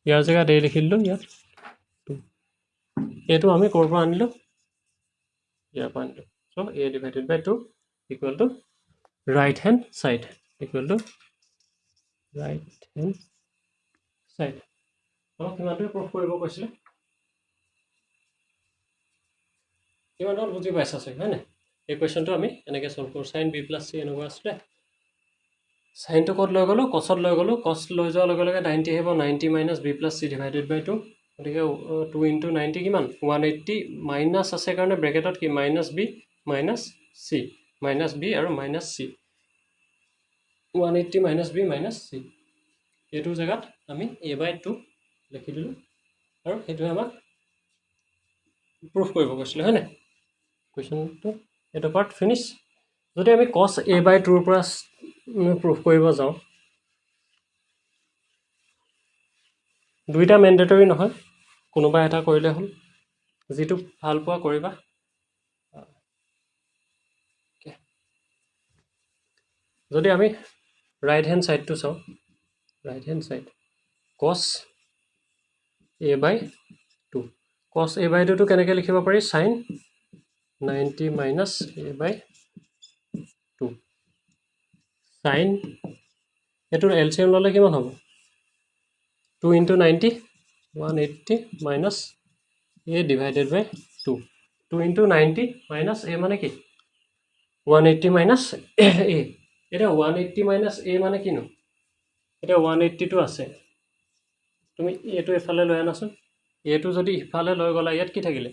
ইয়াৰ জায়গাত A লিখিলো ইয়াত 2 এটো আমি কৰ পৰা আনিলো ইয়াৰ পৰা আনিলো So a divided by 2 equal to right hand side equal to right hand side. আমাক কিমানটো প্ৰুফ কৰিব কৈছিলে কিমানটো বুজি পাইছা চাগে হয় না এই কুৱেশ্যনটো আমি এনেকৈ সলভ কৰোঁ sin b + c এনেকুৱা আছিলে সাইনটো ক'ত লৈ গ'লোঁ কছত লৈ গ'লোঁ কছ লৈ যোৱাৰ লগে লগে 90 আহিব 90 - b + c ডিভাইডেড বাই 2 গতিকে 2 × 90 কিমান 180 মাইনাছ আছে কাৰণে ব্ৰেকেটত কি -b - c -b আৰু -c 180 - b - c এইটো জেগাত আমি a/2 লিখি দিলোঁ আৰু সেইটোৱে আমাক প্ৰুফ কৰিব কৈছিলে হয় নাই কুৱেশ্যনটো এইটো পাৰ্ট ফিনিছ যদি আমি cos a/2 ৰ পৰা প্ৰুফ কৰিব যাওঁ দুইটা মেণ্ডেটৰী নহয় কোনোবা এটা কৰিলে হ'ল যিটো ভাল পোৱা কৰিবা যদি আমি ৰাইট হেণ্ড সাইডটো চাওঁ right hand side cos a/2 cos a/2 টো কেনেকৈ লিখিব পাৰি sin 90 - a/2 sin এটোৰ এলচিএম ল'লে কিমান হ'ব 2 × 90 180 minus a divided by 2 2 × 90 minus a মানে কি 180 minus a এটা 180 minus a মানে কিনো এটা 180 আছে তুমি এটো এফালে লৈ আনাচোন এটো যদি ইফালে লৈ গলা ইয়াত কি থাকিলে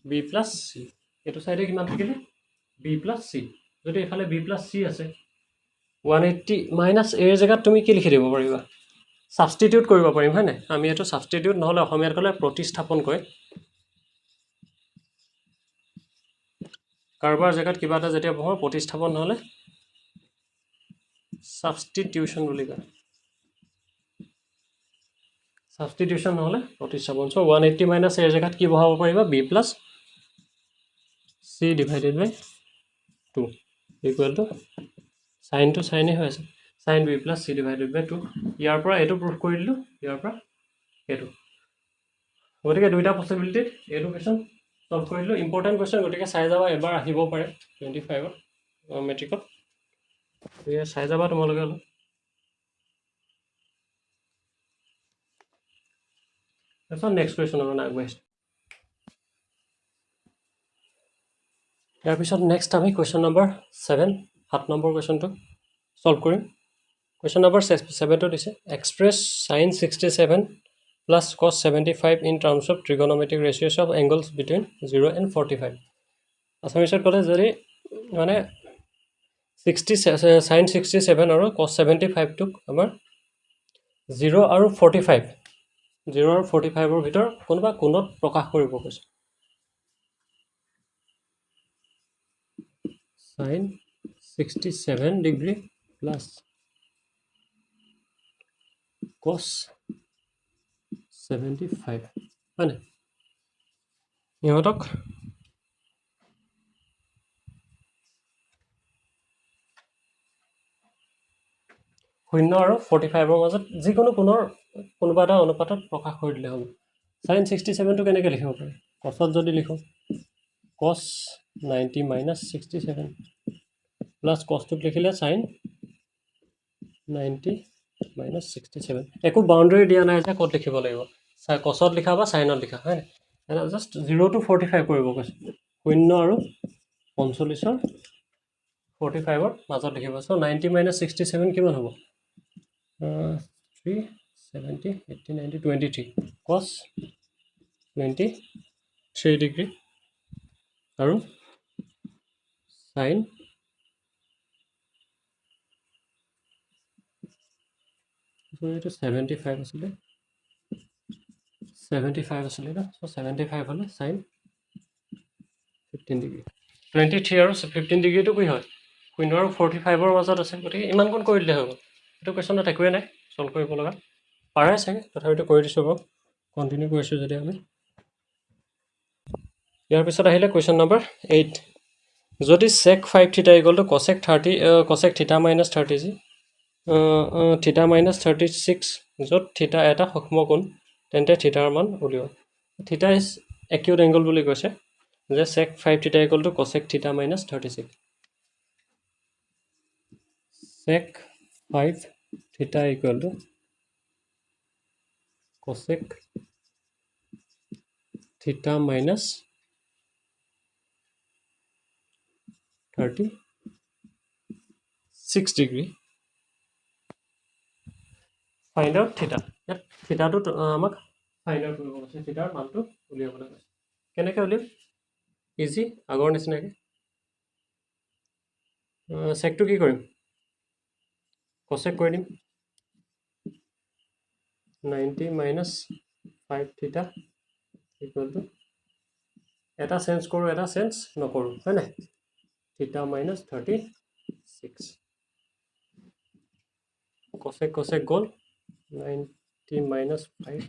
b + c এটো সাইডে কিমান থাকিলে b + c যদি এফালে b + c আছে 180 minus a এর জায়গাত তুমি কি লিখি দিব পাৰিবা সাবস্টিটিউট কৰিব পাৰিম হয় না আমি এটো সাবস্টিটিউট নহলে অসমীয়াত কলে প্ৰতিস্থাপন কয় কাৰবাৰ জায়গাত কিবা এটা যেতিয়া বহৰ প্ৰতিস্থাপন নহলে সাবস্টিটিউশন বুলি কয় সাবস্টিটিউশন নহলে প্ৰতিস্থাপন সো 180 minus a এৰ জায়গাত কি বহাব পাৰিবা b + c divided by 2 equal to sin to sin হৈ আছে sin b + c divided by 2 ইয়াৰ পৰা এটো প্ৰুফ কৰি দিলো ইয়াৰ পৰা এটো গতিকে দুইটা পসিবিলিটি এডুকেশন সলভ কৰি দিলো ইম্পৰ্টেন্ট কোৱেশ্চন গতিকে চাই যাবা এবাৰ আহিব পাৰে 25 মেট্ৰিকত এই চাই যাবা তোমালোকে হলো এখন নেক্সট কোৱেশ্চন আমাৰ আগবাইছ ইয়াৰ পিছত নেক্সট আমি কোৱেশ্চন নম্বৰ 7 7 নম্বৰ কোৱেশ্চনটো সলভ কৰিম কোৱেশ্চন নম্বৰ 7 টো দিছে express sin 67 plus cos 75 in terms of trigonometric ratios of angles between 0 and 45 আসামিছত কলে যদি মানে 60 sin 67 আৰু cos 75 টোক আমাৰ 0 আৰু 45 0 আৰু 45 ৰ ভিতৰ কোনবা কোণত প্ৰকাশ কৰিব কৈছে sin 67 degree plus cos 75 মানে ইহঁতক শূন্য আৰু 45 ৰ মাজত যিকোনো কোণৰ কোনবা এটা অনুপাতত প্ৰকাশ কৰি দিলে হ'ব sin 67 টো কেনেকৈ লিখিব পাৰি cosত যদি লিখো cos 90 - 67 plus cos টো লিখিলে sin 90 - 67 একো বাউন্ডাৰী দিয়া নাই যে কত লিখিব লাগিব cosত লিখা বা sinত লিখা হয় না জাস্ট 0 to 45 কৰিব কৈছে 0 আৰু 45 ৰ 45 ৰ মাজত লিখিব সো 90 - 67 কিমান হ'ব 3 70 80 90 23 cos 23 degree আৰু sin 75 আসলে 75 আসলে না সো 75 হলে sin 15 ডিগ্ৰী 23 আৰু 15 ডিগ্ৰী টো কি হয় 0 আৰু 45 ৰ মাজত আছে গতিকে ইমান কোণ কৰি দিলে হ'ব এটো কোৱেশ্চনত একোৱে নাই সলভ কৰিব লগা পাৰে চাগে তথাপিটো কৰি দিছো বাৰু কন্টিনিউ কৰিছো যদি আমি ইয়াৰ পিছত আহিলে কোৱেশ্চন নম্বৰ 8 যদি sec 5 θ = cosec 30 cosec θ - 30 θ - 36 যত θ এটা সূক্ষ্ম কোণ তেন্তে θ ৰ মান উলিয়াওক θ ইজ acute angle বুলি কৈছে যে sec 5 theta equal to cosec theta minus 36 sec 5 theta equal to cosec theta minus 36 degree. Find out theta. That theta to amak find out কৰিব কৈছে theta মানটো উলিয়াবলৈ কৈছে কেনেকৈ উলিয়াম ইজি আগৰ নিচিনাকৈ sec টো কি কৰিম cosec কৰি দিম 90 minus 5 theta equal to এটা চেঞ্জ কৰোঁ এটা চেঞ্জ নকৰোঁ হয় নাই theta minus 36 cosec cosec গ'ল 90 minus 5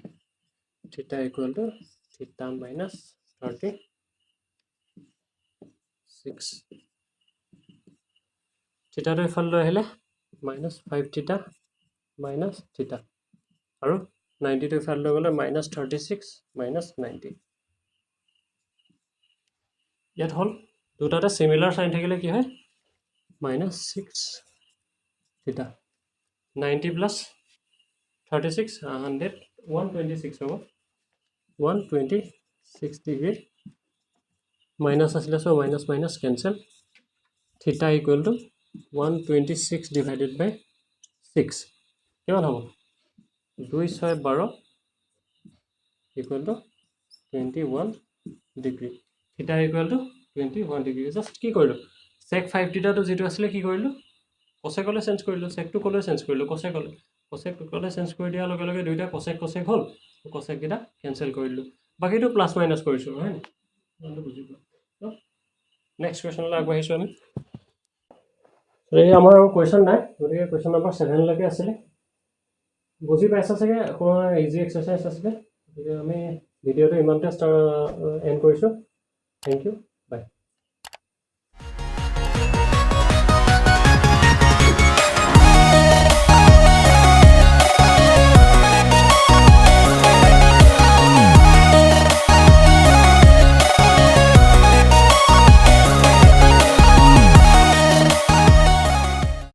theta equal to theta minus 36 theta to এফালে লৈ আহিলে minus 5 theta minus theta আৰু 90 to এফালে লৈ গ'লে minus 36 minus 90 ইয়াত হ'ল দুটাতে সিমিলাৰ সাইন থাকিলে কি হয় minus 6 theta 90 plus 36 100 126 হ'ব 126 degree minus asile so minus minus cancel theta equal to 126 divided by 6 কিমান হ'ব 2 6 12 equal to 21 degree theta equal to 21 degree just কি কৰিলো sec 5 theta to যেটো আছিল কি কৰিলো cosec লৈ চেঞ্জ কৰিলো sec to কলৈ চেঞ্জ কৰিলো cosec লৈ চেঞ্জ কৰি দিয়া লগে লগে দুইটা cosec হ'ল cosec গিটা কেনসেল কৰিলো বাকিটো প্লাস মাইনাস কৰিছো হয় নি বন্ধু বুজিব নেক্সট কোৱেশ্চন লৈ আগবাঢ়িছো আমি এই আমাৰ কোৱেশ্চন নাই গতিকে কোৱেশ্চন নম্বৰ 7 লৈকে আছিল বুজি পাইছা চাগে ইজি এক্সাৰসাইজ আছিল গতিকে আমি ভিডিওটো ইমানতে এন্ড কৰিছো থ্যাংক ইউ